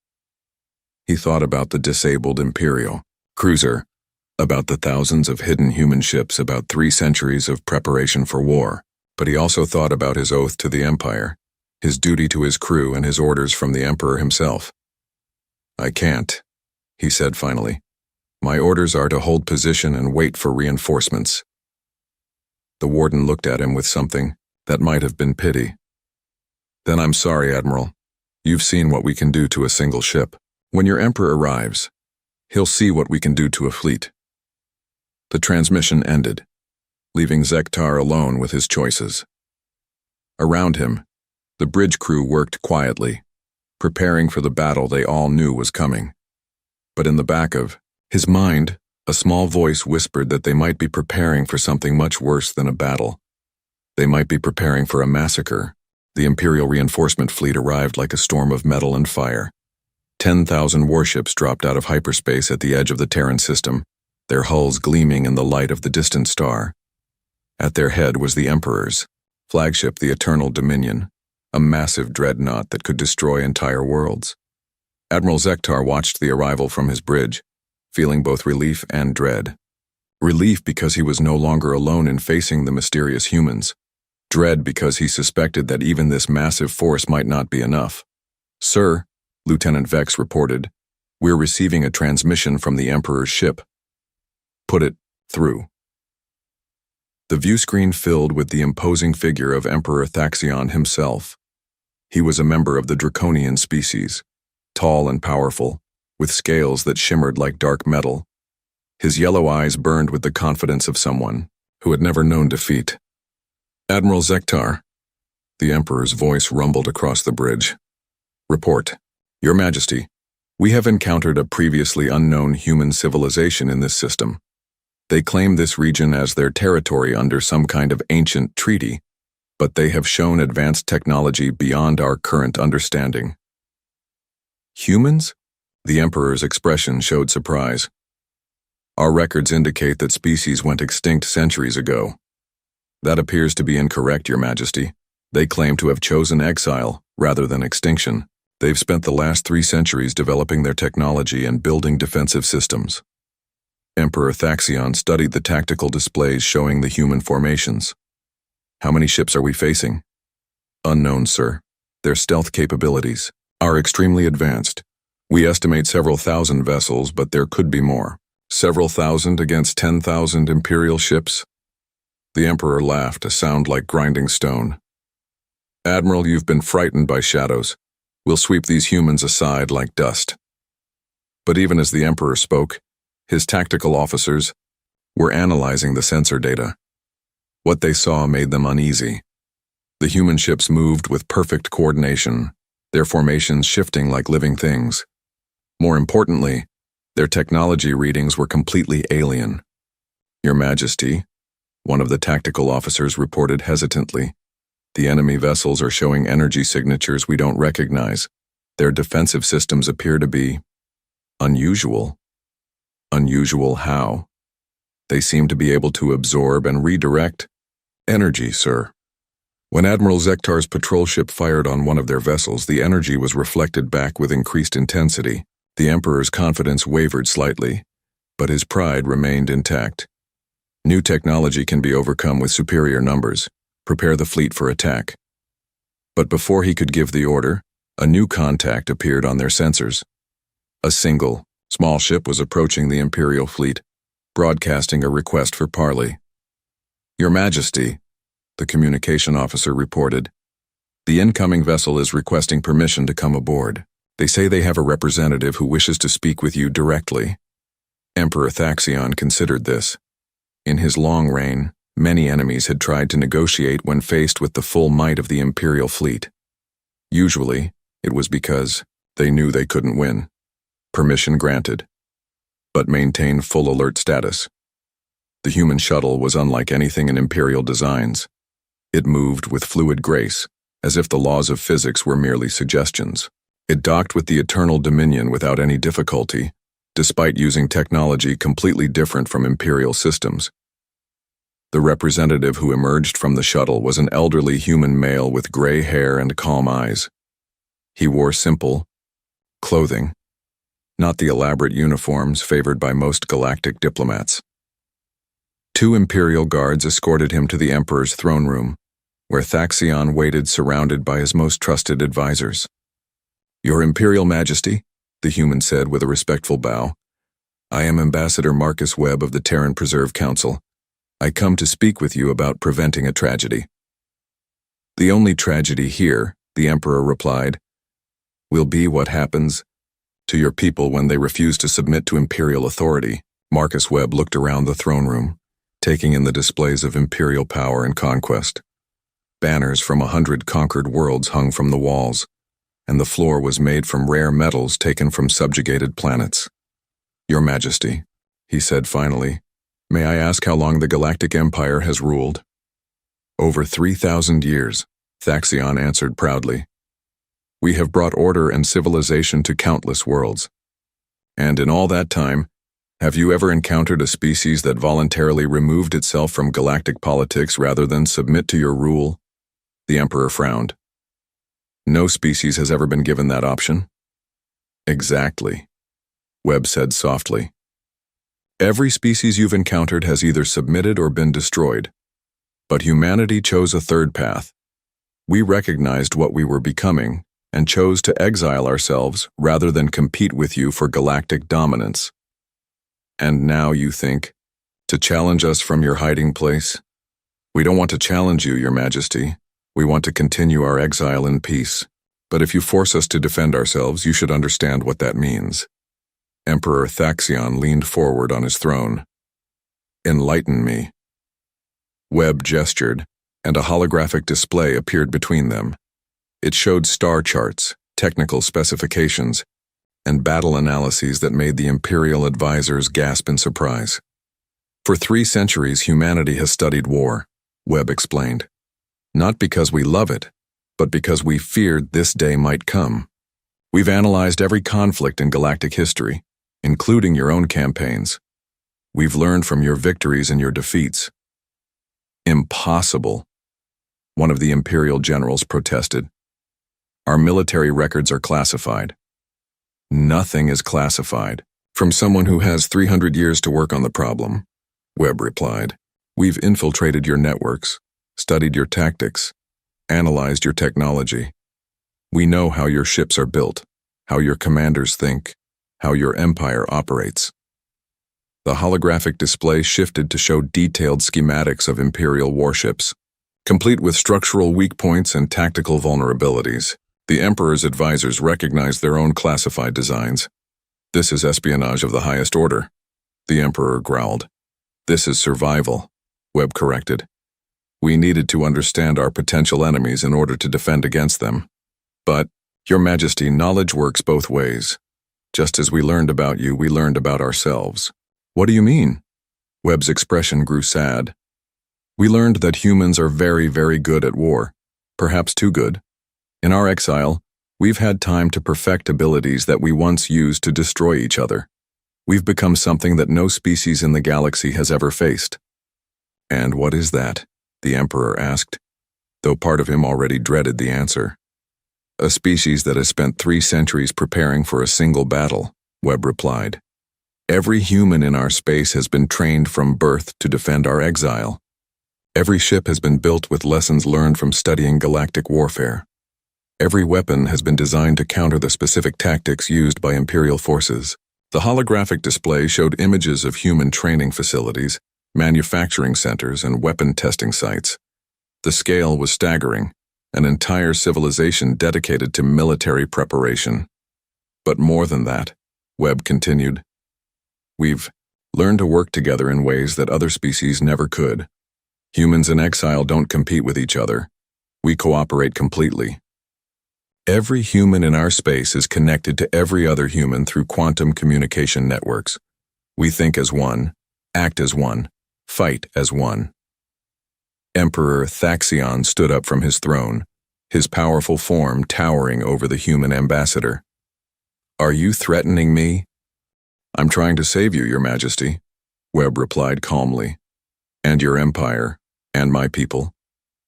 He thought about the disabled Imperial cruiser, about the thousands of hidden human ships, about 3 centuries of preparation for war. But he also thought about his oath to the Empire, his duty to his crew, and his orders from the Emperor himself. I can't, he said finally. My orders are to hold position and wait for reinforcements. The warden looked at him with something that might have been pity. Then I'm sorry, Admiral. You've seen what we can do to a single ship. When your Emperor arrives, he'll see what we can do to a fleet. The transmission ended, leaving Zektar alone with his choices. Around him, the bridge crew worked quietly, preparing for the battle they all knew was coming. But in the back of his mind, a small voice whispered that they might be preparing for something much worse than a battle. They might be preparing for a massacre. The Imperial reinforcement fleet arrived like a storm of metal and fire. 10,000 warships dropped out of hyperspace at the edge of the Terran system, their hulls gleaming in the light of the distant star. At their head was the Emperor's flagship, the Eternal Dominion, a massive dreadnought that could destroy entire worlds. Admiral Zektar watched the arrival from his bridge, feeling both relief and dread. Relief because he was no longer alone in facing the mysterious humans. Dread because he suspected that even this massive force might not be enough. Sir, Lieutenant Vex reported, we're receiving a transmission from the Emperor's ship. Put it through. The view screen filled with the imposing figure of Emperor Thaxion himself. He was a member of the Draconian species, tall and powerful, with scales that shimmered like dark metal. His yellow eyes burned with the confidence of someone who had never known defeat. Admiral Zektar, the Emperor's voice rumbled across the bridge. Report. Your Majesty, we have encountered a previously unknown human civilization in this system. They claim this region as their territory under some kind of ancient treaty, but they have shown advanced technology beyond our current understanding. Humans? The Emperor's expression showed surprise. Our records indicate that species went extinct centuries ago. That appears to be incorrect, Your Majesty. They claim to have chosen exile rather than extinction. They've spent the last 3 centuries developing their technology and building defensive systems. Emperor Thaxion studied the tactical displays showing the human formations. How many ships are we facing? Unknown, sir. Their stealth capabilities are extremely advanced. We estimate several thousand vessels, but there could be more. Several thousand against 10,000 Imperial ships? The Emperor laughed, a sound like grinding stone. Admiral, you've been frightened by shadows. We'll sweep these humans aside like dust. But even as the Emperor spoke, his tactical officers were analyzing the sensor data. What they saw made them uneasy. The human ships moved with perfect coordination, their formations shifting like living things. More importantly, their technology readings were completely alien. Your Majesty, one of the tactical officers reported hesitantly, the enemy vessels are showing energy signatures we don't recognize. Their defensive systems appear to be unusual. Unusual how? They seem to be able to absorb and redirect energy, sir. When Admiral Zektar's patrol ship fired on one of their vessels, the energy was reflected back with increased intensity. The Emperor's confidence wavered slightly, but his pride remained intact. New technology can be overcome with superior numbers. Prepare the fleet for attack. But before he could give the order, a new contact appeared on their sensors. A single, small ship was approaching the Imperial fleet, broadcasting a request for parley. Your Majesty, the communication officer reported, the incoming vessel is requesting permission to come aboard. They say they have a representative who wishes to speak with you directly. Emperor Thaxion considered this. In his long reign, many enemies had tried to negotiate when faced with the full might of the Imperial fleet. Usually, it was because they knew they couldn't win. Permission granted, but maintain full alert status. The human shuttle was unlike anything in Imperial designs. It moved with fluid grace, as if the laws of physics were merely suggestions. It docked with the Eternal Dominion without any difficulty, despite using technology completely different from Imperial systems. The representative who emerged from the shuttle was an elderly human male with gray hair and calm eyes. He wore simple clothing, not the elaborate uniforms favored by most galactic diplomats. 2 Imperial guards escorted him to the Emperor's throne room, where Thaxion waited surrounded by his most trusted advisors. Your Imperial Majesty, the human said with a respectful bow, I am Ambassador Marcus Webb of the Terran Preserve Council. I come to speak with you about preventing a tragedy. The only tragedy here, the Emperor replied, will be what happens to your people when they refuse to submit to Imperial authority. Marcus Webb looked around the throne room, taking in the displays of Imperial power and conquest. Banners from 100 conquered worlds hung from the walls, and the floor was made from rare metals taken from subjugated planets. Your Majesty, he said finally, may I ask how long the Galactic Empire has ruled? Over 3,000 years, Thaxion answered proudly. We have brought order and civilization to countless worlds. And in all that time, have you ever encountered a species that voluntarily removed itself from galactic politics rather than submit to your rule? The Emperor frowned. No species has ever been given that option. Exactly, Webb said softly. Every species you've encountered has either submitted or been destroyed. But humanity chose a third path. We recognized what we were becoming and chose to exile ourselves rather than compete with you for galactic dominance. And now you think, to challenge us from your hiding place? We don't want to challenge you, Your Majesty. We want to continue our exile in peace. But if you force us to defend ourselves, you should understand what that means. Emperor Thaxion leaned forward on his throne. Enlighten me. Webb gestured, and a holographic display appeared between them. It showed star charts, technical specifications, and battle analyses that made the Imperial advisors gasp in surprise. For 3 centuries, humanity has studied war, Webb explained. Not because we love it, but because we feared this day might come. We've analyzed every conflict in galactic history, including your own campaigns. We've learned from your victories and your defeats. Impossible, one of the Imperial generals protested. Our military records are classified. Nothing is classified. From someone who has 300 years to work on the problem, Webb replied. We've infiltrated your networks, studied your tactics, analyzed your technology. We know how your ships are built, how your commanders think, how your empire operates. The holographic display shifted to show detailed schematics of Imperial warships, complete with structural weak points and tactical vulnerabilities. The Emperor's advisors recognized their own classified designs. This is espionage of the highest order, the Emperor growled. This is survival, Webb corrected. We needed to understand our potential enemies in order to defend against them. But, Your Majesty, knowledge works both ways. Just as we learned about you, we learned about ourselves. What do you mean? Webb's expression grew sad. We learned that humans are very, very good at war, perhaps too good. In our exile, we've had time to perfect abilities that we once used to destroy each other. We've become something that no species in the galaxy has ever faced. And what is that? The Emperor asked, though part of him already dreaded the answer. A species that has spent 3 centuries preparing for a single battle, Webb replied. Every human in our space has been trained from birth to defend our exile. Every ship has been built with lessons learned from studying galactic warfare. Every weapon has been designed to counter the specific tactics used by Imperial forces. The holographic display showed images of human training facilities, manufacturing centers, and weapon testing sites. The scale was staggering, an entire civilization dedicated to military preparation. But more than that, Webb continued, we've learned to work together in ways that other species never could. Humans in exile don't compete with each other. We cooperate completely. Every human in our space is connected to every other human through quantum communication networks. We think as one, act as one, fight as one. Emperor Thaxion stood up from his throne, his powerful form towering over the human ambassador. Are you threatening me? I'm trying to save you, Your Majesty, Webb replied calmly. And your empire, and my people.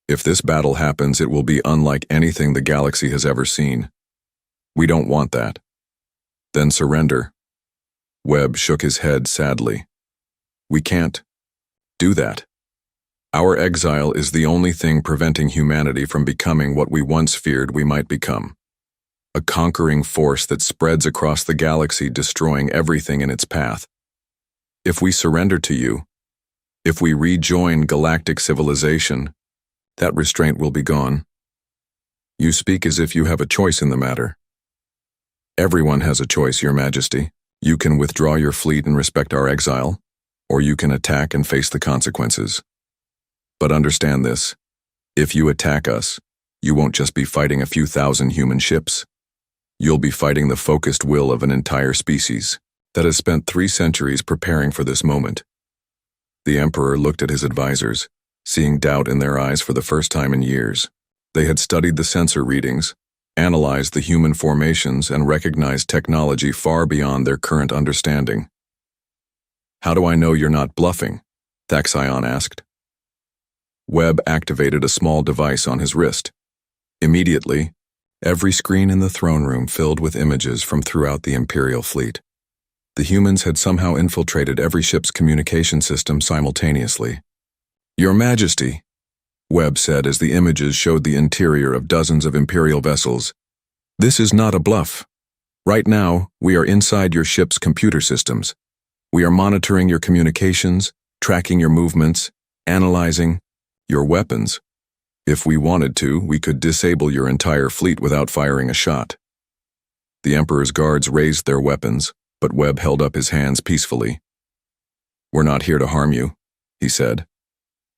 If this battle happens, it will be unlike anything the galaxy has ever seen. We don't want that. Then surrender. Webb shook his head sadly. We can't do that. Our exile is the only thing preventing humanity from becoming what we once feared we might become. A conquering force that spreads across the galaxy, destroying everything in its path. If we surrender to you, if we rejoin galactic civilization, that restraint will be gone. You speak as if you have a choice in the matter. Everyone has a choice, Your Majesty. You can withdraw your fleet and respect our exile, or you can attack and face the consequences. But understand this, if you attack us, you won't just be fighting a few thousand human ships. You'll be fighting the focused will of an entire species that has spent 3 centuries preparing for this moment. The Emperor looked at his advisors, seeing doubt in their eyes for the first time in years. They had studied the sensor readings, analyzed the human formations, and recognized technology far beyond their current understanding. How do I know you're not bluffing? Thaxion asked. Webb activated a small device on his wrist. Immediately, every screen in the throne room filled with images from throughout the Imperial fleet. The humans had somehow infiltrated every ship's communication system simultaneously. Your Majesty, Webb said as the images showed the interior of dozens of Imperial vessels, this is not a bluff. Right now, we are inside your ship's computer systems. We are monitoring your communications, tracking your movements, analyzing your weapons. If we wanted to, we could disable your entire fleet without firing a shot. The Emperor's guards raised their weapons, but Webb held up his hands peacefully. We're not here to harm you, he said.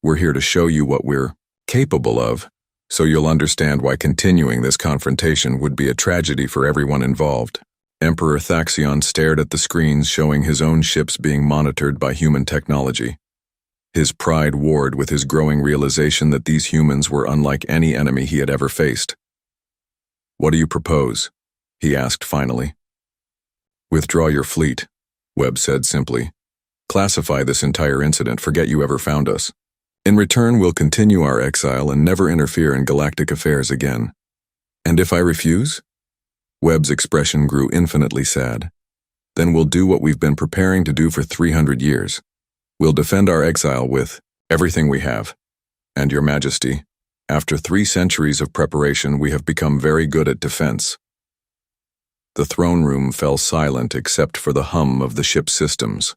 We're here to show you what we're capable of, so you'll understand why continuing this confrontation would be a tragedy for everyone involved. Emperor Thaxion stared at the screens showing his own ships being monitored by human technology. His pride warred with his growing realization that these humans were unlike any enemy he had ever faced. What do you propose? He asked finally. Withdraw your fleet, Webb said simply. Classify this entire incident, forget you ever found us. In return, we'll continue our exile and never interfere in galactic affairs again. And if I refuse? Webb's expression grew infinitely sad. Then we'll do what we've been preparing to do for 300 years. We'll defend our exile with everything we have. And Your Majesty, after 3 centuries of preparation, we have become very good at defense. The throne room fell silent except for the hum of the ship's systems.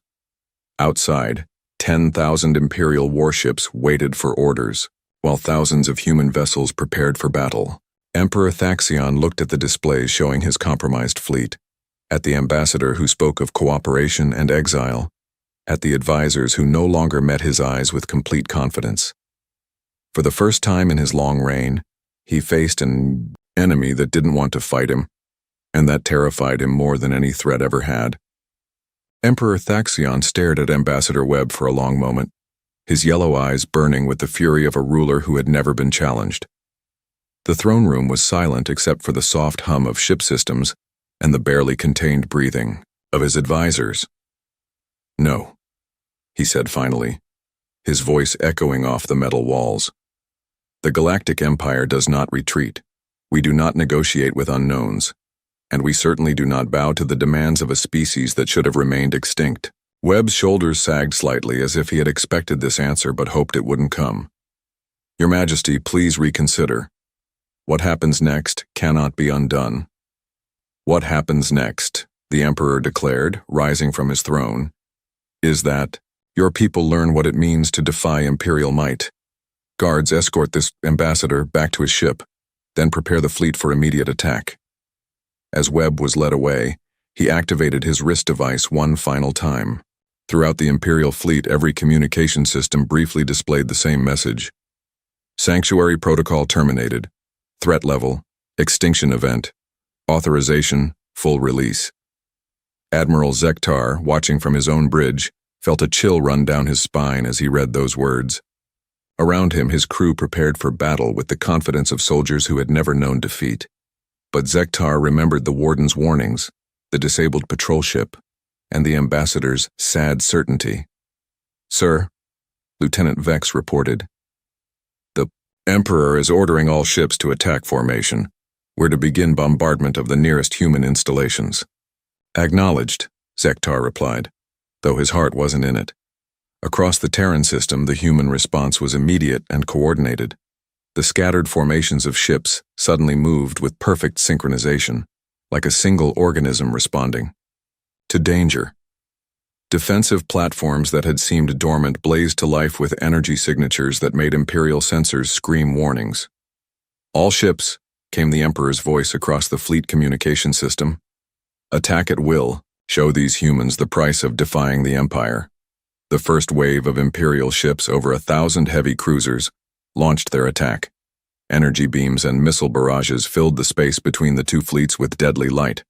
Outside, 10,000 Imperial warships waited for orders, while thousands of human vessels prepared for battle. Emperor Thaxion looked at the displays showing his compromised fleet, at the ambassador who spoke of cooperation and exile, at the advisors who no longer met his eyes with complete confidence. For the first time in his long reign, he faced an enemy that didn't want to fight him, and that terrified him more than any threat ever had. Emperor Thaxion stared at Ambassador Webb for a long moment, his yellow eyes burning with the fury of a ruler who had never been challenged. The throne room was silent except for the soft hum of ship systems and the barely contained breathing of his advisors. No, he said finally, his voice echoing off the metal walls. The Galactic Empire does not retreat. We do not negotiate with unknowns. And we certainly do not bow to the demands of a species that should have remained extinct. Webb's shoulders sagged slightly as if he had expected this answer but hoped it wouldn't come. Your Majesty, please reconsider. What happens next cannot be undone. What happens next, the Emperor declared, rising from his throne, is that Your people learn what it means to defy Imperial might. Guards escort this ambassador back to his ship, then prepare the fleet for immediate attack. As Webb was led away, he activated his wrist device one final time. Throughout the Imperial fleet, every communication system briefly displayed the same message. Sanctuary protocol terminated. Threat level, extinction event, authorization, full release. Admiral Zektar, watching from his own bridge, felt a chill run down his spine as he read those words. Around him, his crew prepared for battle with the confidence of soldiers who had never known defeat. But Zektar remembered the Warden's warnings, the disabled patrol ship, and the ambassador's sad certainty. "Sir," Lieutenant Vex reported, "the Emperor is ordering all ships to attack formation. We're to begin bombardment of the nearest human installations." "Acknowledged," Zektar replied, though his heart wasn't in it. Across the Terran system, the human response was immediate and coordinated. The scattered formations of ships suddenly moved with perfect synchronization, like a single organism responding to danger. Defensive platforms that had seemed dormant blazed to life with energy signatures that made Imperial sensors scream warnings. "All ships," came the Emperor's voice across the fleet communication system. "Attack at will. Show these humans the price of defying the Empire." The first wave of Imperial ships, over 1,000 heavy cruisers, launched their attack. Energy beams and missile barrages filled the space between the two fleets with deadly light.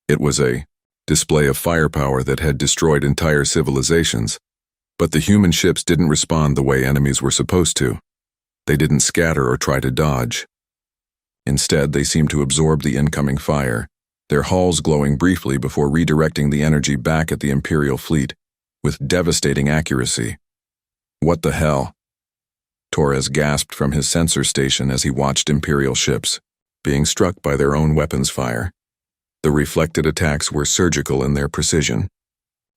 It was a display of firepower that had destroyed entire civilizations. But the human ships didn't respond the way enemies were supposed to. They didn't scatter or try to dodge. Instead, they seemed to absorb the incoming fire, their hulls glowing briefly before redirecting the energy back at the Imperial fleet, with devastating accuracy. "What the hell?" Torres gasped from his sensor station as he watched Imperial ships being struck by their own weapons fire. The reflected attacks were surgical in their precision.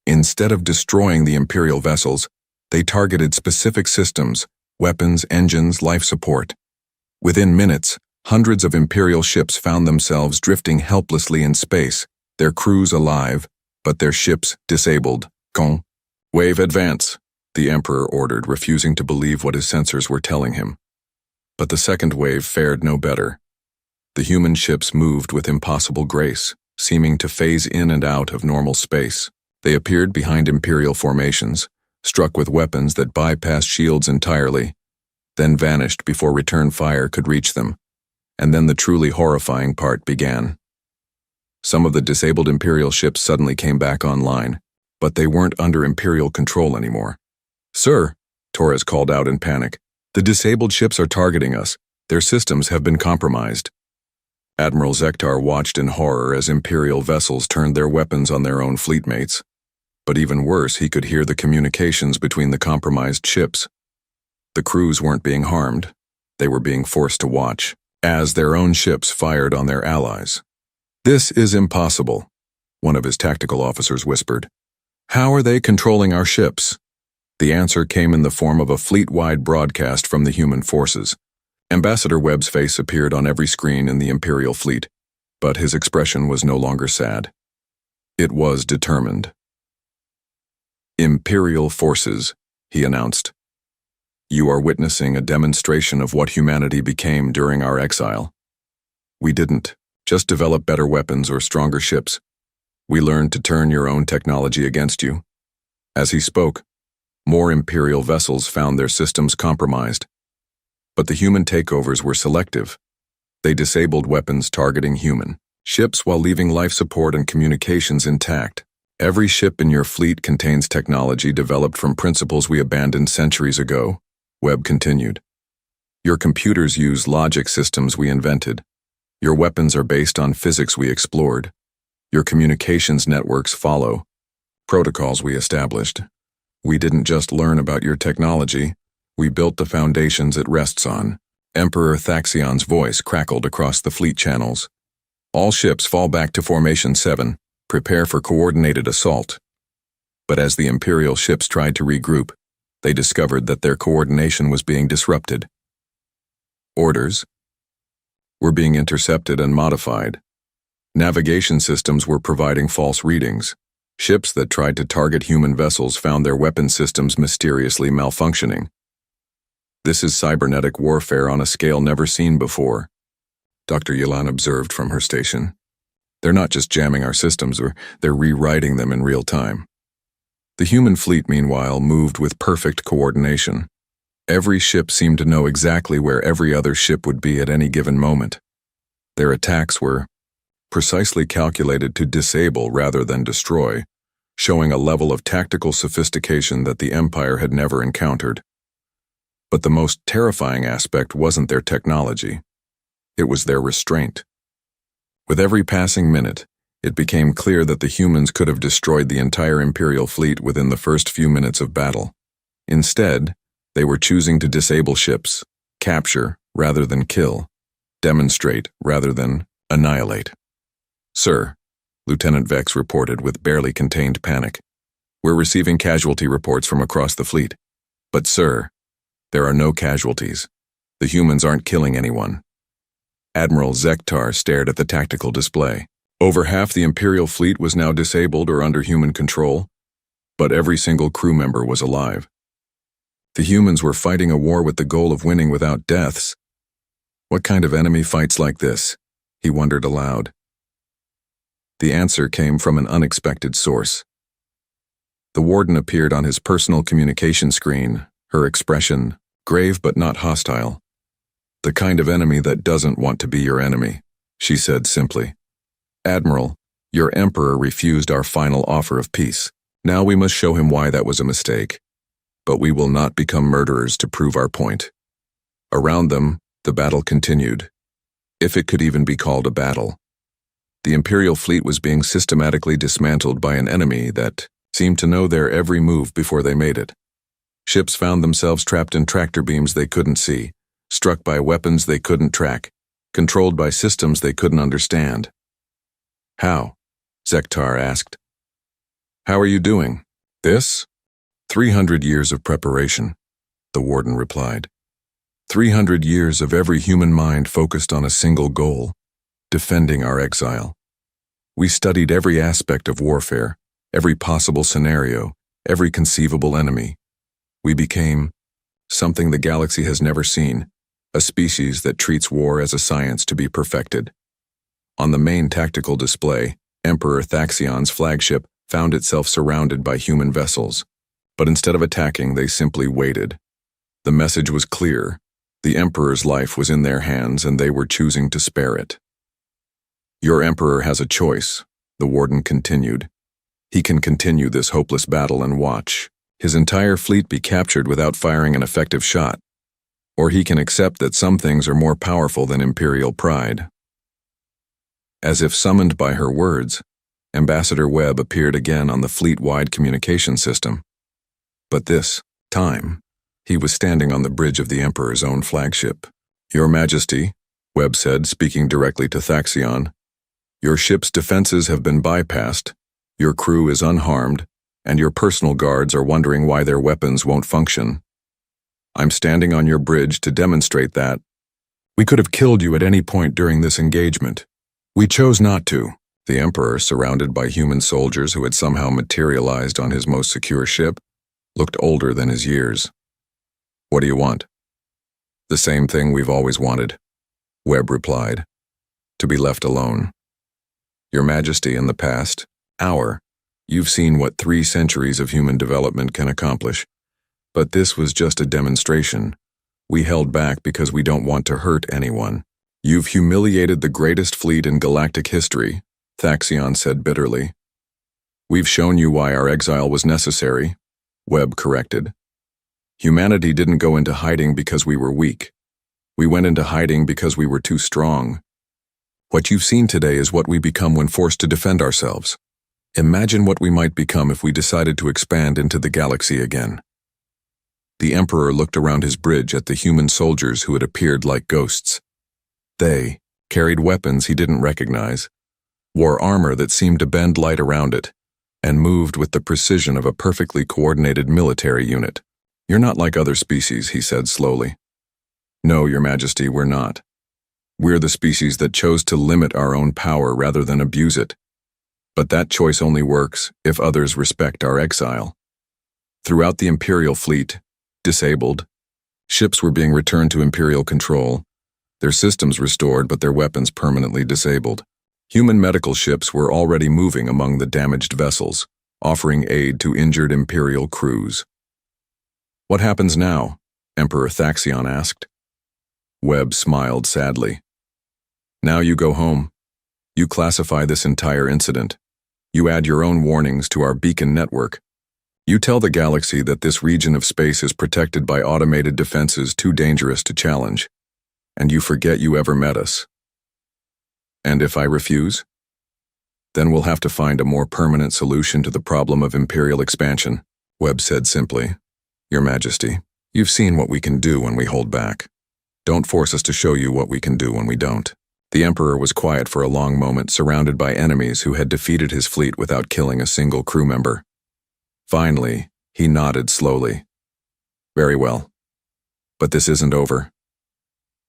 Instead of destroying the Imperial vessels, they targeted specific systems, weapons, engines, life support. Within minutes, hundreds of Imperial ships found themselves drifting helplessly in space, their crews alive, but their ships disabled. "Con. Wave advance," the Emperor ordered, refusing to believe what his sensors were telling him. But the second wave fared no better. The human ships moved with impossible grace, seeming to phase in and out of normal space. They appeared behind Imperial formations, struck with weapons that bypassed shields entirely, then vanished before return fire could reach them. And then the truly horrifying part began. Some of the disabled Imperial ships suddenly came back online, but they weren't under Imperial control anymore. "Sir," Torres called out in panic, "the disabled ships are targeting us. Their systems have been compromised." Admiral Zektar watched in horror as Imperial vessels turned their weapons on their own fleetmates. But even worse, he could hear the communications between the compromised ships. The crews weren't being harmed. They were being forced to watch as their own ships fired on their allies. "This is impossible," one of his tactical officers whispered. "How are they controlling our ships?" The answer came in the form of a fleet-wide broadcast from the human forces. Ambassador Webb's face appeared on every screen in the Imperial fleet, but his expression was no longer sad. It was determined. "Imperial forces," he announced. "You are witnessing a demonstration of what humanity became during our exile. We didn't just develop better weapons or stronger ships. We learned to turn your own technology against you." As he spoke, more Imperial vessels found their systems compromised. But the human takeovers were selective. They disabled weapons targeting human ships while leaving life support and communications intact. "Every ship in your fleet contains technology developed from principles we abandoned centuries ago," Webb continued. "Your computers use logic systems we invented. Your weapons are based on physics we explored. Your communications networks follow protocols we established. We didn't just learn about your technology, we built the foundations it rests on." Emperor Thaxion's voice crackled across the fleet channels. "All ships fall back to Formation 7. Prepare for coordinated assault." But as the Imperial ships tried to regroup, they discovered that their coordination was being disrupted. Orders were being intercepted and modified. Navigation systems were providing false readings. Ships that tried to target human vessels found their weapon systems mysteriously malfunctioning. This is cybernetic warfare on a scale never seen before, Dr. Yelan observed from her station. They're not just jamming our systems, they're rewriting them in real time. The human fleet, meanwhile, moved with perfect coordination. Every ship seemed to know exactly where every other ship would be at any given moment. Their attacks were precisely calculated to disable rather than destroy, showing a level of tactical sophistication that the Empire had never encountered. But the most terrifying aspect wasn't their technology. It was their restraint. With every passing minute, it became clear that the humans could have destroyed the entire Imperial fleet within the first few minutes of battle. Instead, they were choosing to disable ships, capture rather than kill, demonstrate rather than annihilate. "Sir," Lieutenant Vex reported with barely contained panic, "we're receiving casualty reports from across the fleet. But sir, there are no casualties. The humans aren't killing anyone." Admiral Zektar stared at the tactical display. Over half the Imperial fleet was now disabled or under human control, but every single crew member was alive. The humans were fighting a war with the goal of winning without deaths. What kind of enemy fights like this? He wondered aloud. The answer came from an unexpected source. The warden appeared on his personal communication screen, her expression grave but not hostile. "The kind of enemy that doesn't want to be your enemy," she said simply. "Admiral, your Emperor refused our final offer of peace. Now we must show him why that was a mistake. But we will not become murderers to prove our point." Around them, the battle continued, if it could even be called a battle. The Imperial fleet was being systematically dismantled by an enemy that seemed to know their every move before they made it. Ships found themselves trapped in tractor beams they couldn't see, struck by weapons they couldn't track, controlled by systems they couldn't understand. "How?" Zektar asked. "How are you doing?" "This? 300 years of preparation," the warden replied. 300 years of every human mind focused on a single goal, defending our exile. We studied every aspect of warfare, every possible scenario, every conceivable enemy. We became something the galaxy has never seen, a species that treats war as a science to be perfected. On the main tactical display, Emperor Thaxion's flagship found itself surrounded by human vessels. But instead of attacking, they simply waited. The message was clear. The Emperor's life was in their hands, and they were choosing to spare it. "Your Emperor has a choice," the warden continued. "He can continue this hopeless battle and watch his entire fleet be captured without firing an effective shot. Or he can accept that some things are more powerful than imperial pride." As if summoned by her words, Ambassador Webb appeared again on the fleet-wide communication system. But this time, he was standing on the bridge of the Emperor's own flagship. "Your Majesty," Webb said, speaking directly to Thaxion, "your ship's defenses have been bypassed, your crew is unharmed, and your personal guards are wondering why their weapons won't function. I'm standing on your bridge to demonstrate that. We could have killed you at any point during this engagement. We chose not to." The Emperor, surrounded by human soldiers who had somehow materialized on his most secure ship, looked older than his years. "What do you want?" "The same thing we've always wanted," Webb replied. "To be left alone. Your Majesty, in the past hour, you've seen what 3 centuries of human development can accomplish. But this was just a demonstration. We held back because we don't want to hurt anyone. You've humiliated the greatest fleet in galactic history," Thaxion said bitterly. "We've shown you why our exile was necessary," Webb corrected. "Humanity didn't go into hiding because we were weak. We went into hiding because we were too strong. What you've seen today is what we become when forced to defend ourselves. Imagine what we might become if we decided to expand into the galaxy again." The Emperor looked around his bridge at the human soldiers who had appeared like ghosts. They carried weapons he didn't recognize, wore armor that seemed to bend light around it, and moved with the precision of a perfectly coordinated military unit. "You're not like other species," he said slowly. "No, Your Majesty, we're not. We're the species that chose to limit our own power rather than abuse it. But that choice only works if others respect our exile. Throughout the Imperial fleet, disabled, ships were being returned to Imperial control, their systems restored but their weapons permanently disabled. Human medical ships were already moving among the damaged vessels, offering aid to injured Imperial crews. "What happens now?" Emperor Thaxion asked. Webb smiled sadly. "Now you go home. You classify this entire incident. You add your own warnings to our beacon network. You tell the galaxy that this region of space is protected by automated defenses too dangerous to challenge. And you forget you ever met us. And if I refuse? Then we'll have to find a more permanent solution to the problem of Imperial expansion," Webb said simply. "Your Majesty, you've seen what we can do when we hold back. Don't force us to show you what we can do when we don't." The Emperor was quiet for a long moment, surrounded by enemies who had defeated his fleet without killing a single crew member. Finally, he nodded slowly. "Very well. But this isn't over."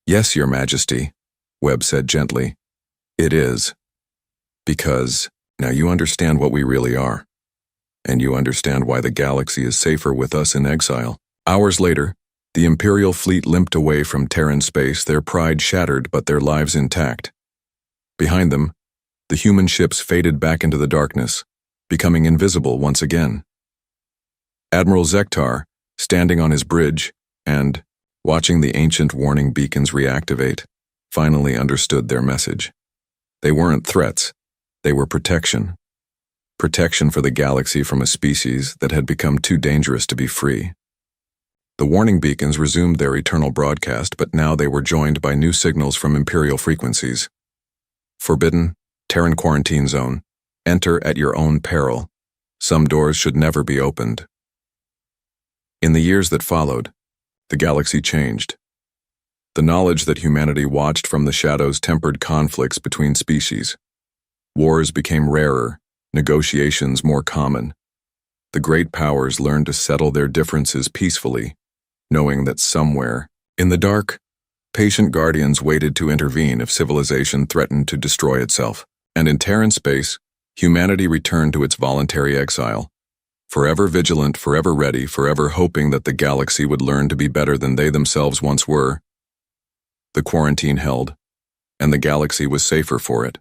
"Yes, Your Majesty," Webb said gently. "It is. Because now you understand what we really are. And you understand why the galaxy is safer with us in exile." Hours later, the Imperial fleet limped away from Terran space, their pride shattered but their lives intact. Behind them, the human ships faded back into the darkness, becoming invisible once again. Admiral Zektar, standing on his bridge and watching the ancient warning beacons reactivate, finally understood their message. They weren't threats, they were protection. Protection for the galaxy from a species that had become too dangerous to be free. The warning beacons resumed their eternal broadcast, but now they were joined by new signals from Imperial frequencies. "Forbidden, Terran quarantine zone. Enter at your own peril. Some doors should never be opened." In the years that followed, the galaxy changed. The knowledge that humanity watched from the shadows tempered conflicts between species. Wars became rarer, negotiations more common. The great powers learned to settle their differences peacefully, knowing that somewhere, in the dark, patient guardians waited to intervene if civilization threatened to destroy itself. And in Terran space, humanity returned to its voluntary exile, forever vigilant, forever ready, forever hoping that the galaxy would learn to be better than they themselves once were. The quarantine held, and the galaxy was safer for it.